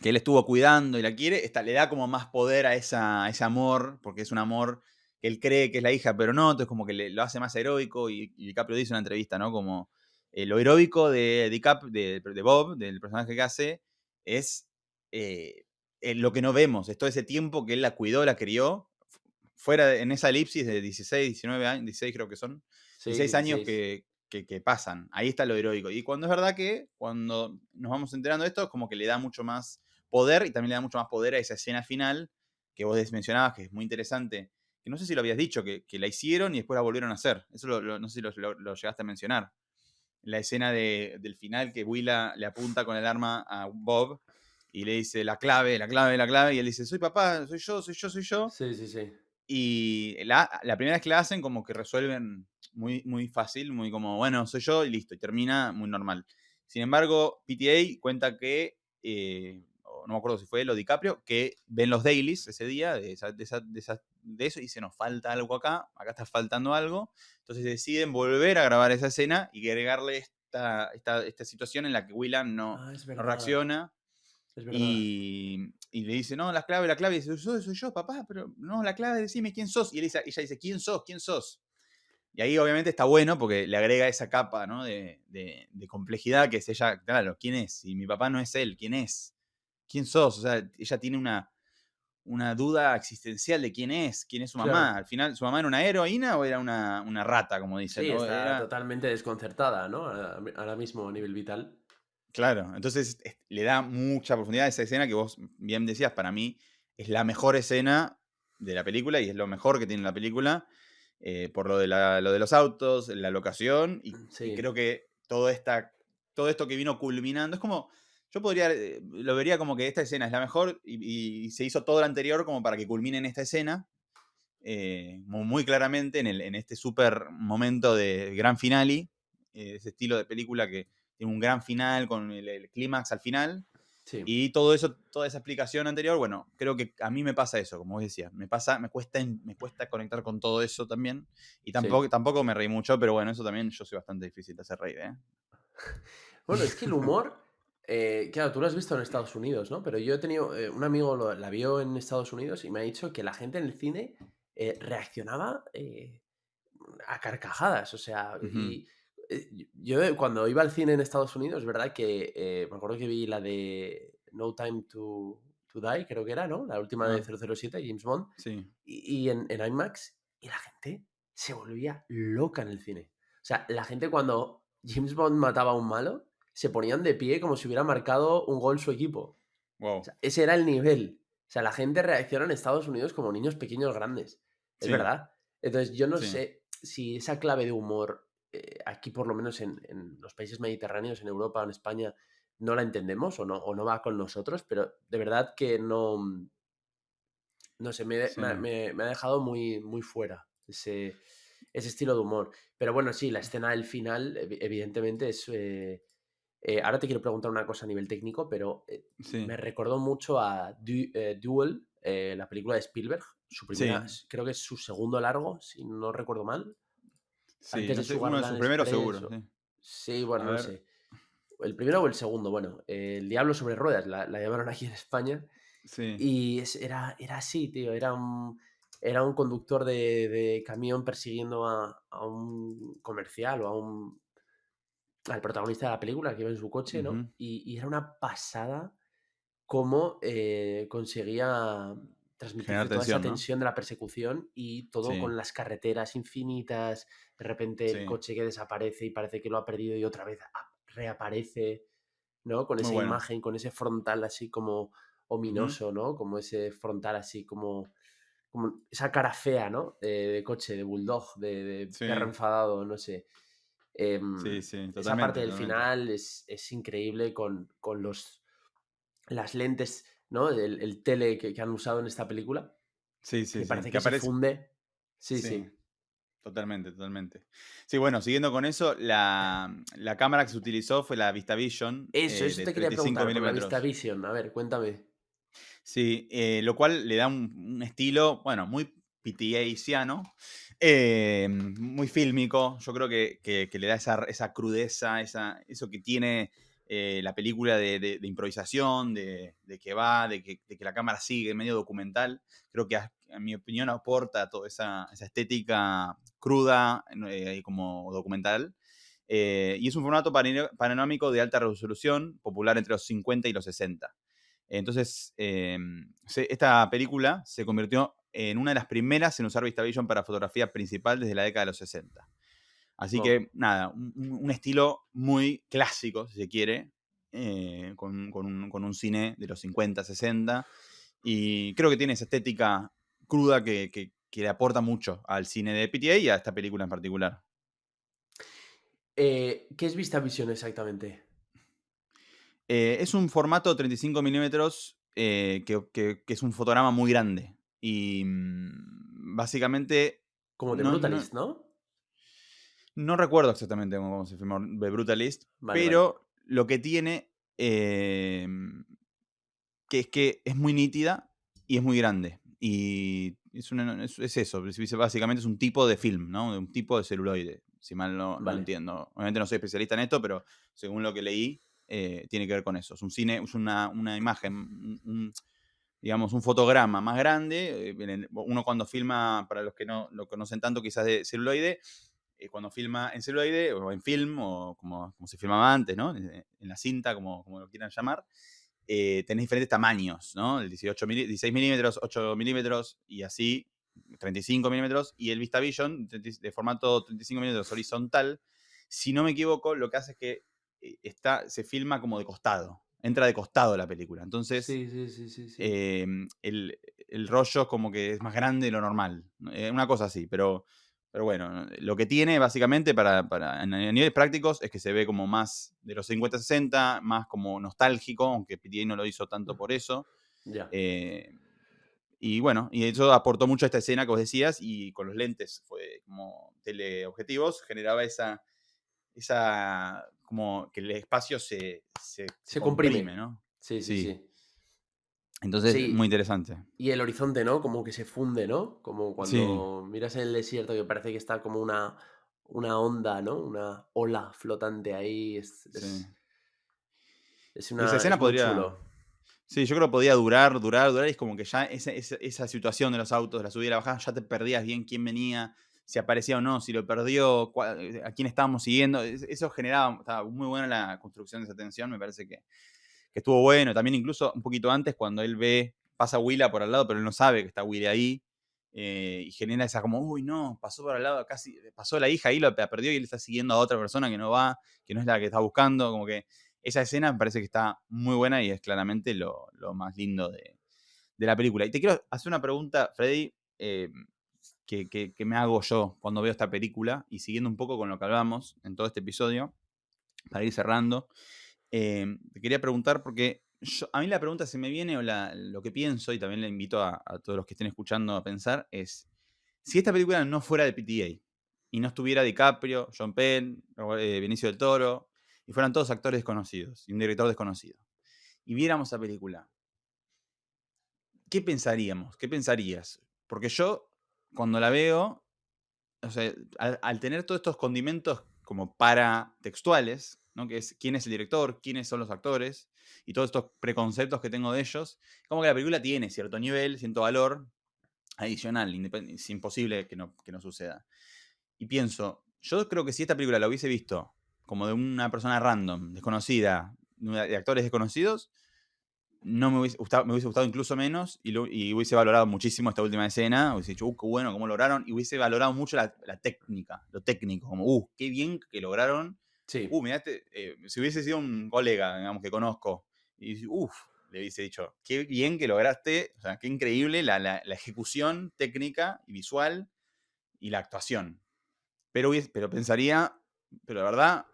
S2: que él estuvo cuidando y la quiere, le da como más poder a ese amor, porque es un amor que él cree que es la hija, pero no, entonces como que lo hace más heroico, y DiCaprio dice en una entrevista, ¿no? Como lo heroico de Bob, del personaje que hace, es lo que no vemos, es todo ese tiempo que él la cuidó, la crió, en esa elipsis de 16, 19 años, 16 creo que son,
S1: Sí,
S2: 16 años
S1: 16.
S2: que pasan. Ahí está lo heroico. Y cuando es verdad que cuando nos vamos enterando de esto, es como que le da mucho más poder, y también le da mucho más poder a esa escena final que vos mencionabas, que es muy interesante. Que no sé si lo habías dicho, que la hicieron y después la volvieron a hacer. Eso no sé si lo llegaste a mencionar. La escena del final que Willa le apunta con el arma a Bob y le dice la clave, la clave, la clave. Y él dice, soy papá, soy yo, soy yo, soy yo.
S1: Sí, sí, sí.
S2: Y la primera vez que la hacen, como que resuelven muy, muy fácil, muy como, bueno, soy yo y listo, y termina muy normal. Sin embargo, PTA cuenta que, no me acuerdo si fue él o DiCaprio, que ven los dailies ese día de eso y dice, nos falta algo acá está faltando algo. Entonces deciden volver a grabar esa escena y agregarle esta situación en la que Willan no,
S1: Ah, es
S2: no
S1: verdad,
S2: reacciona,
S1: es verdad.
S2: y le dice, no, la clave, y dice, soy yo, papá, pero no, la clave, decime quién sos. Y ella dice, ¿quién sos? ¿Quién sos? Y ahí obviamente está bueno porque le agrega esa capa, ¿no? de complejidad, que es ella, claro, ¿quién es? Si mi papá no es él, ¿quién es? ¿Quién sos? O sea, ella tiene una duda existencial de quién es su mamá.
S1: Claro.
S2: Al final, ¿su mamá era una heroína o era una rata, como dicen?
S1: Sí,
S2: ¿No?
S1: está totalmente desconcertada, ¿no? Ahora mismo a nivel vital.
S2: Claro, entonces le da mucha profundidad a esa escena que vos bien decías, para mí es la mejor escena de la película y es lo mejor que tiene la película, por lo de los autos, la locación, y
S1: Sí,
S2: creo que todo esto que vino culminando, es como, yo lo vería como que esta escena es la mejor y se hizo todo lo anterior como para que culmine en esta escena, muy claramente en este super momento de gran finale, ese estilo de película que tiene un gran final con el clímax al final.
S1: sí,
S2: Y todo eso, toda esa explicación anterior, bueno, creo que a mí me pasa eso, como vos decías, me cuesta conectar con todo eso también. Y
S1: sí.
S2: tampoco me reí mucho, pero bueno, eso también yo soy bastante difícil de hacer reír, ¿eh?
S1: Bueno, es que el humor, claro, tú lo has visto en Estados Unidos, ¿no? Pero yo he tenido, un amigo la vio en Estados Unidos y me ha dicho que la gente en el cine reaccionaba a carcajadas, o sea,
S2: Ujú.
S1: y yo cuando iba al cine en Estados Unidos, es verdad que me acuerdo que vi la de No Time to Die, creo que era, ¿no? La última de
S2: Ah,
S1: 007, James Bond,
S2: sí,
S1: y en IMAX, y la gente se volvía loca en el cine. O sea, la gente cuando James Bond mataba a un malo, se ponían de pie como si hubiera marcado un gol su equipo. O
S2: wow,
S1: sea, ese era el nivel. O sea, la gente reacciona en Estados Unidos como niños pequeños grandes. Es
S2: sí,
S1: verdad. Entonces, yo no
S2: sí,
S1: sé si esa clave de humor, aquí por lo menos en los países mediterráneos, en Europa o en España, no la entendemos o no va con nosotros, pero de verdad que no, no sé,
S2: sí,
S1: me ha dejado muy, muy fuera ese estilo de humor. Pero bueno, sí, la escena del final, evidentemente, es. Ahora te quiero preguntar una cosa a nivel técnico, pero
S2: sí,
S1: me recordó mucho a Duel, la película de Spielberg. Su primera,
S2: sí,
S1: creo que es su segundo largo, si no recuerdo mal.
S2: sí,
S1: Antes
S2: no
S1: de
S2: sé, uno de
S1: Sugarland
S2: sus primeros
S1: Express.
S2: seguro, sí.
S1: Sí, bueno,
S2: A
S1: no
S2: ver,
S1: sé. El primero o el segundo, bueno. El Diablo sobre Ruedas, la llamaron aquí en España.
S2: sí,
S1: Y era así, tío. Era un conductor de camión persiguiendo a un comercial o al protagonista de la película que iba en su coche,
S2: ujú,
S1: ¿no? Y era una pasada cómo conseguía. transmitirte
S2: Generar
S1: toda esa
S2: tensión, ¿no?
S1: tensión de la persecución y todo
S2: Sí,
S1: con las carreteras infinitas, de repente el
S2: sí.
S1: coche que desaparece y parece que lo ha perdido y otra vez reaparece, ¿no? Con
S2: Muy
S1: esa
S2: bueno.
S1: imagen, con ese frontal así como
S2: Ujú.
S1: ominoso, ¿no? Como ese frontal así como esa cara fea, ¿no? De coche, de bulldog, de perro
S2: Sí,
S1: enfadado, no sé.
S2: sí, sí,
S1: Esa parte
S2: totalmente,
S1: del
S2: totalmente.
S1: final es increíble con las lentes, ¿no? El tele que han usado en esta película,
S2: Sí, sí,
S1: que
S2: sí.
S1: parece
S2: Que
S1: que se
S2: aparece.
S1: funde. Sí,
S2: Sí,
S1: sí.
S2: totalmente, totalmente. Sí, bueno, siguiendo con eso, la cámara que se utilizó fue la VistaVision
S1: Eso
S2: de
S1: te quería
S2: 35
S1: preguntar por la Vista
S2: milímetros.
S1: Vision. A ver, cuéntame.
S2: Sí, lo cual le da un estilo, bueno, muy PTA-siano, muy fílmico. Yo creo que le da esa crudeza, eso que tiene la película de improvisación, de que va, de que la cámara sigue, medio documental. Creo que, en mi opinión, aporta toda esa estética cruda y como documental. Y es un formato panorámico de alta resolución, popular entre los 50 y los 60. Entonces, esta película se convirtió en una de las primeras en usar VistaVision para fotografía principal desde la década de los 60. Así
S1: Wow.
S2: que, nada, un estilo muy clásico, si se quiere, con un cine de los 50, 60. Y creo que tiene esa estética cruda que le aporta mucho al cine de PTA y a esta película en particular.
S1: ¿Qué es Vista Vision exactamente?
S2: Es un formato 35 milímetros que es un fotograma muy grande. Y básicamente
S1: Como de
S2: no, no,
S1: Brutalist, ¿no?
S2: no recuerdo exactamente cómo se filmó The Brutalist,
S1: Vale, vale.
S2: pero lo que tiene eh, que es muy nítida y es muy grande. Y es eso, básicamente es un tipo de film, ¿no? Un tipo de celuloide, si mal no
S1: Vale.
S2: entiendo. Obviamente no soy especialista en esto, pero según lo que leí, tiene que ver con eso. Es un cine, es una imagen, digamos, un fotograma más grande. Uno cuando filma, para los que no lo conocen tanto quizás de celuloide, cuando filma en celuloide o en film, o como se filmaba antes, ¿no? En la cinta, como lo quieran llamar, tenés diferentes tamaños, ¿no? El 16 milímetros, 8 milímetros y así, 35 milímetros. Y el VistaVision de formato 35 milímetros horizontal, si no me equivoco, lo que hace es que se filma como de costado. Entra de costado la película. Entonces,
S1: Sí, sí, sí, sí, sí.
S2: eh, el rollo como que es más grande de lo normal. Una cosa así, pero bueno, lo que tiene básicamente a niveles prácticos es que se ve como más de los 50-60, más como nostálgico, aunque PTA no lo hizo tanto por eso.
S1: Ya.
S2: Eh, y bueno, y eso aportó mucho a esta escena que vos decías, y con los lentes fue como teleobjetivos, generaba esa como que el espacio se
S1: Se
S2: comprime,
S1: comprime.
S2: ¿no?
S1: Sí, sí,
S2: Sí.
S1: sí.
S2: Entonces, muy
S1: Sí.
S2: interesante.
S1: Y el horizonte, ¿no? Como que se funde, ¿no? Como
S2: Sí,
S1: cuando miras el desierto que parece que está como una onda, ¿no? Una ola flotante ahí.
S2: sí. Y esa
S1: Es
S2: escena
S1: muy
S2: podría.
S1: chulo.
S2: Sí, yo creo que podía durar, durar, durar. Y es como que ya esa situación de los autos, de la subida y la bajada, ya te perdías bien quién venía, si aparecía o no, si lo perdió, a quién estábamos siguiendo. Eso generaba, estaba muy buena la construcción de esa tensión. Me parece que estuvo bueno. También, incluso un poquito antes, cuando él pasa Willa por al lado, pero él no sabe que está Willy ahí. Y genera esa como, uy, no, pasó por al lado, casi pasó la hija ahí, la perdió y él está siguiendo a otra persona que no va, que no es la que está buscando. Como que esa escena me parece que está muy buena y es claramente lo más lindo de la película. Y te quiero hacer una pregunta, Freddy, que me hago yo cuando veo esta película y siguiendo un poco con lo que hablamos en todo este episodio, para ir cerrando. Te quería preguntar porque a mí la pregunta se me viene, o lo que pienso, y también le invito a todos los que estén escuchando a pensar, es si esta película no fuera de PTA y no estuviera DiCaprio, John Penn, Benicio del Toro, y fueran todos actores desconocidos y un director desconocido, y viéramos esa película, ¿qué pensaríamos? ¿Qué pensarías? Porque yo, cuando la veo, o sea, al tener todos estos condimentos como paratextuales, ¿no? Que es quién es el director, quiénes son los actores, y todos estos preconceptos que tengo de ellos, como que la película tiene cierto nivel, cierto valor adicional, es imposible que no suceda. Y pienso, yo creo que si esta película la hubiese visto como de una persona random, desconocida, de actores desconocidos, no me hubiese gustado incluso menos y hubiese valorado muchísimo esta última escena. Hubiese dicho, qué bueno, cómo lograron. Y hubiese valorado mucho la técnica, lo técnico. Como, qué bien que lograron.
S1: Sí,
S2: Mirá, si hubiese sido un colega, digamos, que conozco, y le hubiese dicho, qué bien que lograste, o sea, qué increíble la ejecución técnica y visual y la actuación. Pero pensaría, pero la verdad,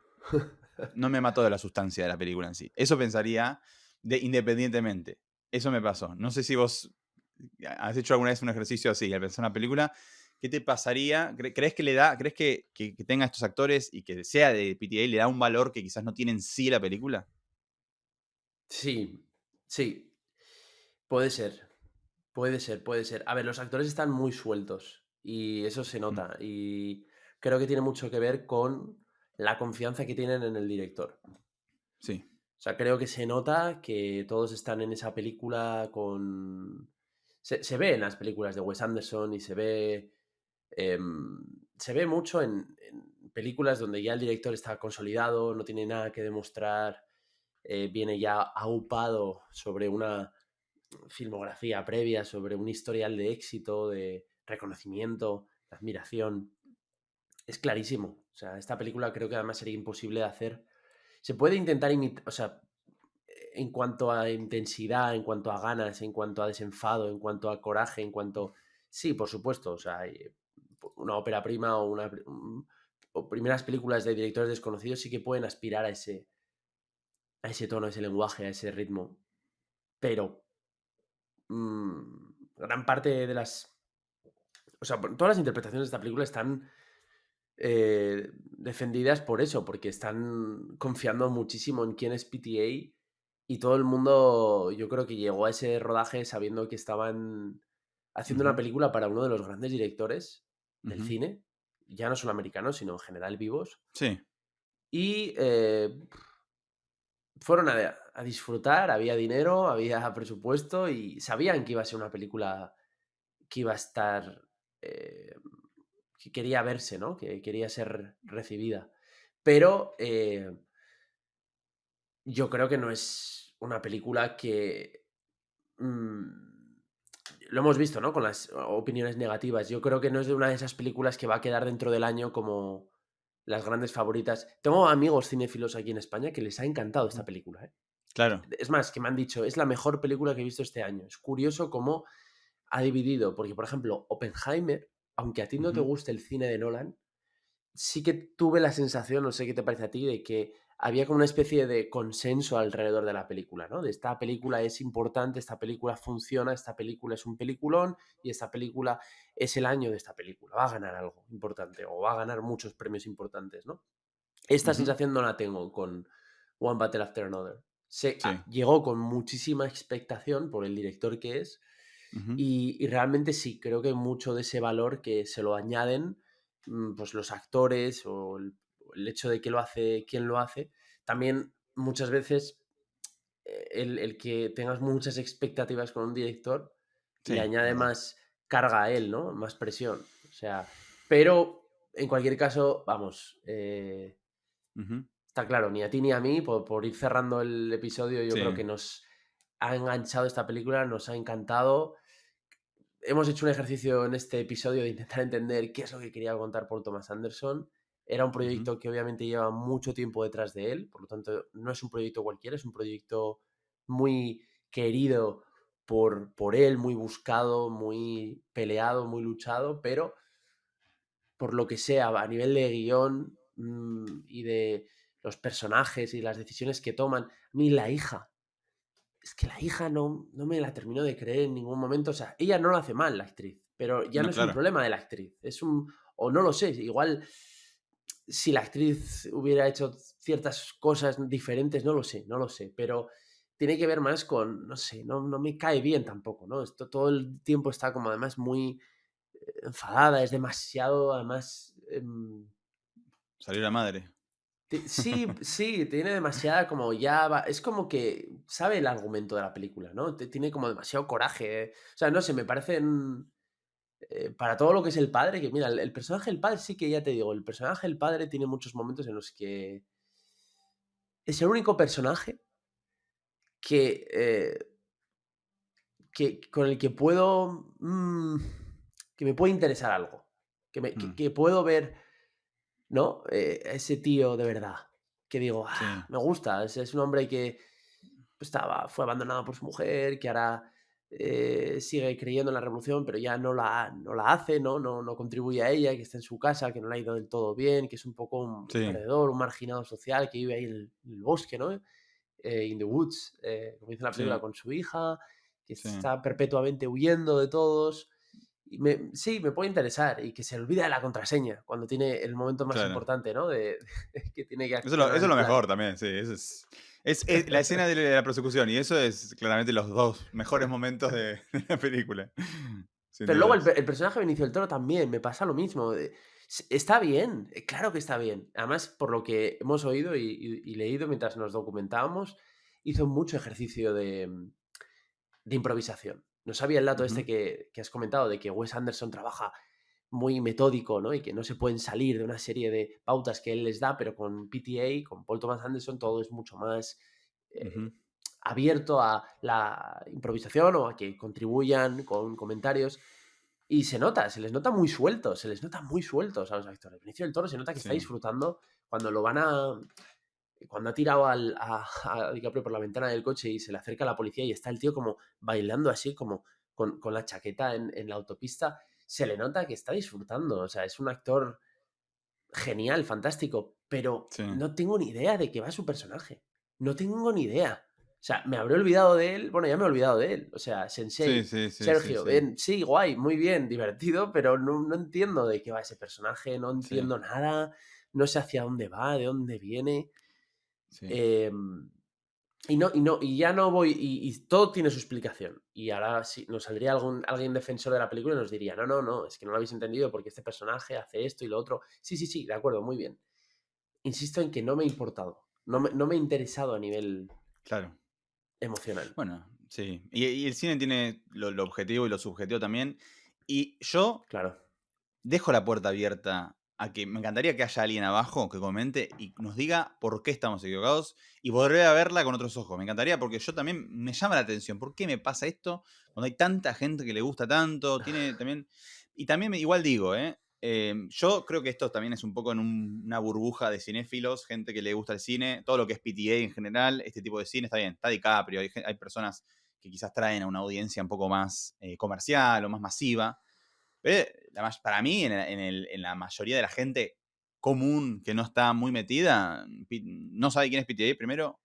S2: no me mató de la sustancia de la película en sí. Eso pensaría independientemente. Eso me pasó. No sé si vos has hecho alguna vez un ejercicio así al pensar una película. ¿Qué te pasaría? ¿Crees que tenga estos actores y que sea de PTA le da un valor que quizás no tiene en sí la película?
S1: sí, sí. Puede ser. Puede ser, puede ser. A ver, los actores están muy sueltos y eso se
S2: Mm,
S1: nota. Y creo que tiene mucho que ver con la confianza que tienen en el director.
S2: sí.
S1: O sea, creo que se nota que todos están en esa película con... Se ve en las películas de Wes Anderson y se ve mucho en películas donde ya el director está consolidado, no tiene nada que demostrar, viene ya aupado sobre una filmografía previa, sobre un historial de éxito, de reconocimiento, de admiración. Es clarísimo. O sea, esta película creo que además sería imposible de hacer. Se puede intentar imitar, o sea, en cuanto a intensidad, en cuanto a ganas, en cuanto a desenfado, en cuanto a coraje, en cuanto... Sí, por supuesto, o sea, hay una ópera prima o primeras películas de directores desconocidos sí que pueden aspirar a ese tono, a ese lenguaje, a ese ritmo, pero gran parte de las... O sea, todas las interpretaciones de esta película están defendidas por eso, porque están confiando muchísimo en quién es PTA y todo el mundo, yo creo que llegó a ese rodaje sabiendo que estaban haciendo una
S2: Ujú,
S1: película para uno de los grandes directores del
S2: ujú.
S1: cine, ya no solo americanos, sino en general vivos,
S2: Sí.
S1: y fueron a disfrutar, había dinero, había presupuesto y sabían que iba a ser una película que iba a estar, eh, que quería verse, ¿no? Que quería ser recibida. Pero yo creo que no es una película que... lo hemos visto, ¿no? Con las opiniones negativas. Yo creo que no es de una de esas películas que va a quedar dentro del año como las grandes favoritas. Tengo amigos cinéfilos aquí en España que les ha encantado esta película, ¿eh?
S2: Claro.
S1: Es más, que me han dicho, es la mejor película que he visto este año. Es curioso cómo ha dividido, porque por ejemplo, Oppenheimer, aunque a ti no te
S2: Ujú,
S1: guste el cine de Nolan, sí que tuve la sensación, no sé qué te parece a ti, de que había como una especie de consenso alrededor de la película, ¿no? De esta película es importante, esta película funciona, esta película es un peliculón y esta película es el año de esta película, va a ganar algo importante o va a ganar muchos premios importantes, ¿no? Esta
S2: ujú.
S1: sensación no la tengo con One Battle After Another.
S2: Sí.
S1: Llegó con muchísima expectación por el director que es
S2: Ujú,
S1: y realmente sí, creo que hay mucho de ese valor que se lo añaden pues los actores o el hecho de que lo hace, quién lo hace. También muchas veces el que tengas muchas expectativas con un director le
S2: sí, es
S1: añade
S2: verdad.
S1: más carga a él, ¿no? Más presión. O sea, pero en cualquier caso, vamos,
S2: Ujú,
S1: está claro, ni a ti ni a mí, por ir cerrando el episodio, yo creo
S2: sí.
S1: que nos ha enganchado esta película, nos ha encantado. Hemos hecho un ejercicio en este episodio de intentar entender qué es lo que quería contar Paul Thomas Anderson. Era un
S2: Ujú,
S1: proyecto que obviamente lleva mucho tiempo detrás de él, por lo tanto no es un proyecto cualquiera, es un proyecto muy querido por él, muy buscado, muy peleado, muy luchado, pero por lo que sea, a nivel de guión y de los personajes y las decisiones que toman, a mí la hija, es que la hija no me la termino de creer en ningún momento. O sea, ella no lo hace mal, la actriz, pero ya
S2: no,
S1: no es un
S2: claro.
S1: problema de la actriz. Es un. O no lo sé, igual si la actriz hubiera hecho ciertas cosas diferentes, no lo sé, no lo sé. Pero tiene que ver más con, no sé, no me cae bien tampoco, ¿no? Esto todo el tiempo está como además muy enfadada, es demasiado, además.
S2: Salió la madre.
S1: Sí, sí, tiene demasiada como ya es como que sabe el argumento de la película, ¿no? Tiene como demasiado coraje. O sea, no sé, me parecen para todo lo que es el padre, que mira, el personaje del padre sí que ya te digo, el personaje del padre tiene muchos momentos en los que es el único personaje que con el que puedo... que me puede interesar algo. Que puedo ver, ¿no? Ese tío de verdad. Que digo,
S2: Sí,
S1: me gusta. Es un hombre que fue abandonado por su mujer, que ahora sigue creyendo en la revolución, pero ya no la hace, no contribuye a ella, que está en su casa, que no le ha ido del todo bien, que es un poco un
S2: sí,
S1: perdedor, un marginado social, que vive ahí en el bosque, ¿no? In the woods, como dice la película,
S2: sí,
S1: con su hija, que
S2: sí,
S1: está perpetuamente huyendo de todos. Y sí, me puede interesar. Y que se olvida de la contraseña cuando tiene el momento más
S2: claro.
S1: importante, ¿no? Que tiene que
S2: Eso
S1: accionar
S2: es
S1: el
S2: lo
S1: plan.
S2: mejor también, sí. Eso es la escena de la persecución y eso es claramente los dos mejores momentos de la película. Sin
S1: Pero luego
S2: dudas.
S1: el personaje de Benicio del Toro también me pasa lo mismo. Está bien, claro que está bien. Además, por lo que hemos oído y leído mientras nos documentábamos, hizo mucho ejercicio de improvisación. No sabía el dato este
S2: Ujú,
S1: que has comentado de que Wes Anderson trabaja muy metódico, ¿no? Y que no se pueden salir de una serie de pautas que él les da, pero con PTA, con Paul Thomas Anderson, todo es mucho más
S2: ujú.
S1: abierto a la improvisación o a que contribuyan con comentarios. Y se nota, se les nota muy sueltos, se les nota muy sueltos a los actores. Benicio del Toro se nota que está
S2: Sí,
S1: disfrutando cuando lo van a... Cuando ha tirado a DiCaprio por la ventana del coche y se le acerca a la policía y está el tío como bailando así, como con la chaqueta en la autopista, se le nota que está disfrutando. O sea, es un actor genial, fantástico, pero
S2: sí.
S1: no tengo ni idea de qué va su personaje. No tengo ni idea. O sea, me habré olvidado de él. Bueno, ya me he olvidado de él. O sea,
S2: Sí,
S1: Sensei,
S2: sí, sí, sí,
S1: Sergio,
S2: sí.
S1: bien, sí, guay, muy bien, divertido, pero no entiendo de qué va ese personaje, no
S2: Sí,
S1: entiendo nada, no sé hacia dónde va, de dónde viene.
S2: sí.
S1: Em, y ya no voy, y todo tiene su explicación. Y ahora sí, nos saldría alguien defensor de la película y nos diría, no, es que no lo habéis entendido porque este personaje hace esto y lo otro. Sí, de acuerdo, muy bien. Insisto en que no me ha importado, no me ha interesado a nivel
S2: Claro.
S1: emocional.
S2: Bueno, sí. Y el cine tiene lo objetivo y lo subjetivo también. Y yo
S1: Claro.
S2: dejo la puerta abierta a que me encantaría que haya alguien abajo que comente y nos diga por qué estamos equivocados y volver a verla con otros ojos. Me encantaría porque yo también me llama la atención. ¿Por qué me pasa esto cuando hay tanta gente que le gusta tanto? Tiene también. Y también igual digo, yo creo que esto también es un poco en una burbuja de cinéfilos, gente que le gusta el cine, todo lo que es PTA en general, este tipo de cine está bien, está DiCaprio, hay personas que quizás traen a una audiencia un poco más comercial o más masiva. Pero para mí, en la mayoría de la gente común que no está muy metida, no sabe quién es PTA primero.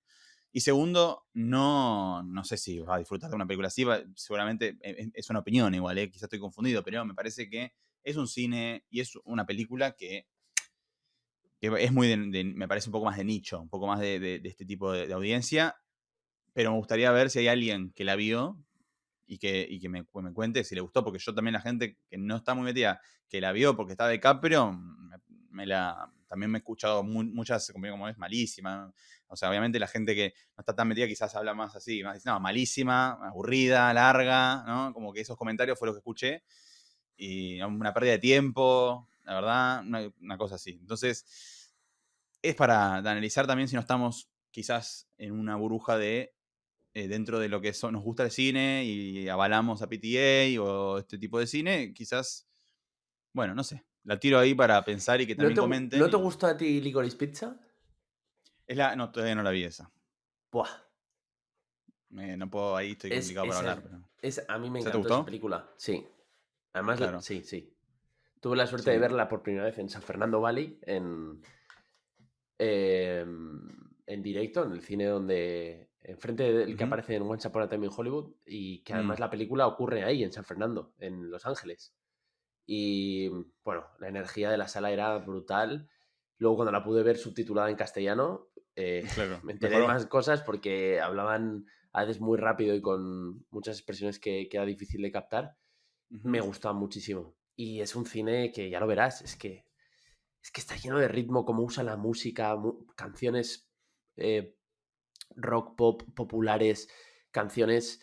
S2: Y segundo, no sé si va a disfrutar de una película así. Seguramente es una opinión igual, quizás estoy confundido, pero me parece que es un cine y es una película que es muy, me parece un poco más de nicho, un poco más de este tipo de audiencia. Pero me gustaría ver si hay alguien que la vio y que me cuente si le gustó, porque yo también la gente que no está muy metida, que la vio porque está DiCaprio, también me he escuchado muchas como es malísima. O sea, obviamente la gente que no está tan metida quizás habla más así, más dice, no, malísima, aburrida, larga, ¿no? Como que esos comentarios fue lo que escuché. Y una pérdida de tiempo, la verdad, una cosa así. Entonces, es para analizar también si no estamos quizás en una burbuja de dentro de lo que nos gusta el cine y avalamos a PTA o este tipo de cine, quizás, bueno, no sé, la tiro ahí para pensar y que
S1: ¿No
S2: también
S1: te,
S2: comenten.
S1: no te gustó a ti Licorice Pizza?
S2: No, todavía no la vi esa.
S1: Buah,
S2: No puedo, ahí estoy complicado para hablar, pero.
S1: a mí me
S2: ¿Esa te
S1: encantó esa
S2: gustó?
S1: película, sí. Además,
S2: Claro.
S1: sí. Tuve la suerte de
S2: Sí.
S1: verla por primera vez en San Fernando Valley, en directo, en el cine donde enfrente del que
S2: Ujú.
S1: aparece en Once Upon a Time in Hollywood, y que
S2: Mm,
S1: además la película ocurre ahí, en San Fernando, en Los Ángeles. Y bueno, la energía de la sala era brutal. Luego cuando la pude ver subtitulada en castellano,
S2: claro,
S1: me enteré de
S2: mejoró.
S1: más cosas porque hablaban a veces muy rápido y con muchas expresiones que era difícil de captar. Me
S2: Ujú.
S1: gustaba muchísimo. Y es un cine que ya lo verás, es que está lleno de ritmo, cómo usa la música, canciones eh, rock pop populares, canciones.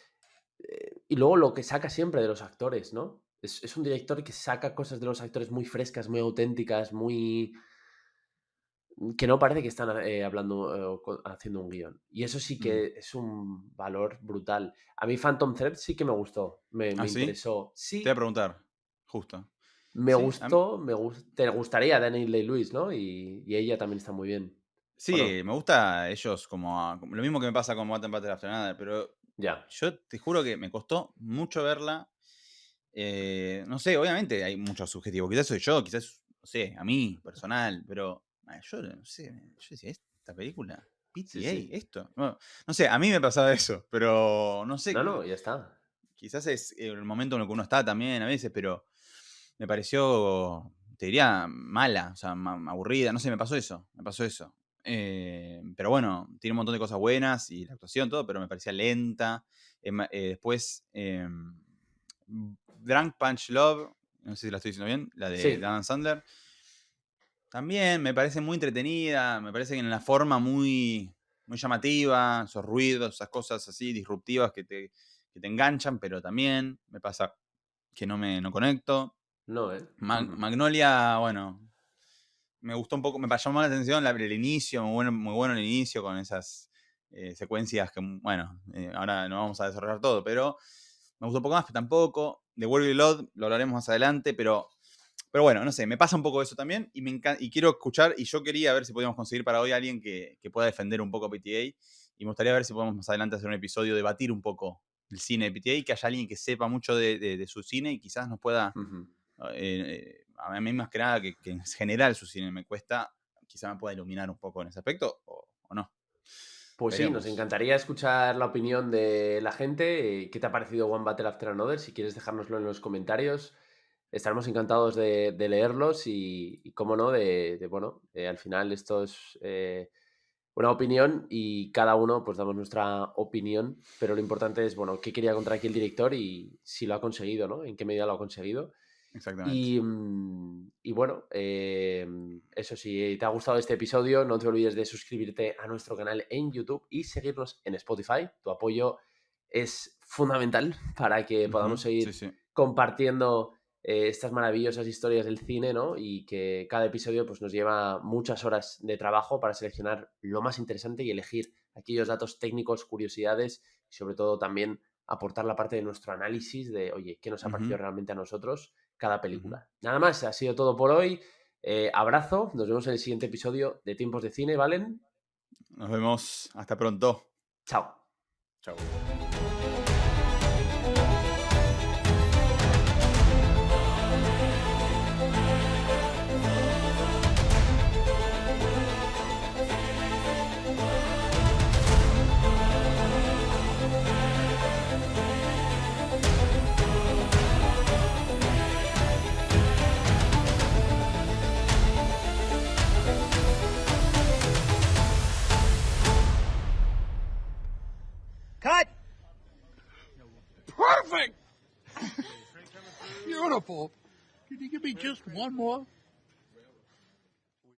S1: Y luego lo que saca siempre de los actores, ¿no? Es un director que saca cosas de los actores muy frescas, muy auténticas, muy. que no parece que están hablando, haciendo un guión. Y eso sí
S2: Mm.
S1: que es un valor brutal. A mí Phantom Thread sí que me gustó, me
S2: ¿Ah, sí?
S1: interesó.
S2: Te voy a
S1: Sí,
S2: preguntar, justo.
S1: me
S2: Sí,
S1: gustó, te gustaría Daniel Day-Lewis, ¿no? Y ella también está muy bien, ¿o
S2: sí,
S1: no?
S2: me gusta ellos como lo mismo que me pasa con What Battle After Another, pero
S1: Ya,
S2: yo te juro que me costó mucho verla. No sé, obviamente hay mucho subjetivo. Quizás soy yo, quizás, no sé, a mí, personal, pero yo no sé, yo decía, esta película,
S1: sí,
S2: PTA,
S1: sí.
S2: esto. Bueno, no sé, a mí me pasaba eso, pero no sé,
S1: No, ya está.
S2: quizás es el momento en el que uno está también a veces, pero me pareció, te diría, mala, o sea, aburrida, no sé, me pasó eso, me pasó eso. Pero bueno, tiene un montón de cosas buenas y la actuación, todo, pero me parecía lenta. Después, Drunk Punch Love, no sé si la estoy diciendo bien, la de
S1: Sí,
S2: Adam Sandler. También me parece muy entretenida, me parece que en la forma muy, muy llamativa, esos ruidos, esas cosas así disruptivas que te enganchan, pero también me pasa que no conecto.
S1: no, ¿eh?
S2: Magnolia, bueno, me gustó un poco, me llamó la atención el inicio, muy bueno el inicio con esas secuencias que, bueno, ahora no vamos a desarrollar todo, pero me gustó un poco más, pero tampoco. The World Load lo hablaremos más adelante, pero bueno, no sé, me pasa un poco eso también y me encanta, y quiero escuchar, y yo quería ver si podíamos conseguir para hoy a alguien que pueda defender un poco PTA, y me gustaría ver si podemos más adelante hacer un episodio, debatir un poco el cine de PTA, y que haya alguien que sepa mucho de su cine y quizás nos pueda,
S1: Ujú.
S2: a mí más que nada, que en general su cine me cuesta, quizás me pueda iluminar un poco en ese aspecto, o no.
S1: Pues sí, nos
S2: Veremos.
S1: encantaría escuchar la opinión de la gente. ¿Qué te ha parecido One Battle After Another? Si quieres dejárnoslo en los comentarios, estaremos encantados de leerlos y cómo no, bueno, al final esto es una opinión y cada uno pues damos nuestra opinión, pero lo importante es, bueno, qué quería contar aquí el director y si lo ha conseguido, ¿no? En qué medida lo ha conseguido.
S2: Exactamente.
S1: Y bueno, eso, si te ha gustado este episodio, no te olvides de suscribirte a nuestro canal en YouTube y seguirnos en Spotify. Tu apoyo es fundamental para que podamos
S2: Ujú, sí,
S1: seguir
S2: sí.
S1: compartiendo estas maravillosas historias del cine, ¿no? Y que cada episodio pues, nos lleva muchas horas de trabajo para seleccionar lo más interesante y elegir aquellos datos técnicos, curiosidades y sobre todo también aportar la parte de nuestro análisis de, oye, ¿qué nos ha parecido
S2: Ujú,
S1: realmente a nosotros cada
S2: ujú.
S1: película? Nada más, ha sido todo por hoy. Abrazo, nos vemos en el siguiente episodio de Tiempos de Cine, ¿valen?
S2: Nos vemos. Hasta pronto.
S1: Chao.
S2: Chau.
S3: Cut! Perfect! Beautiful. Can you give me just one more?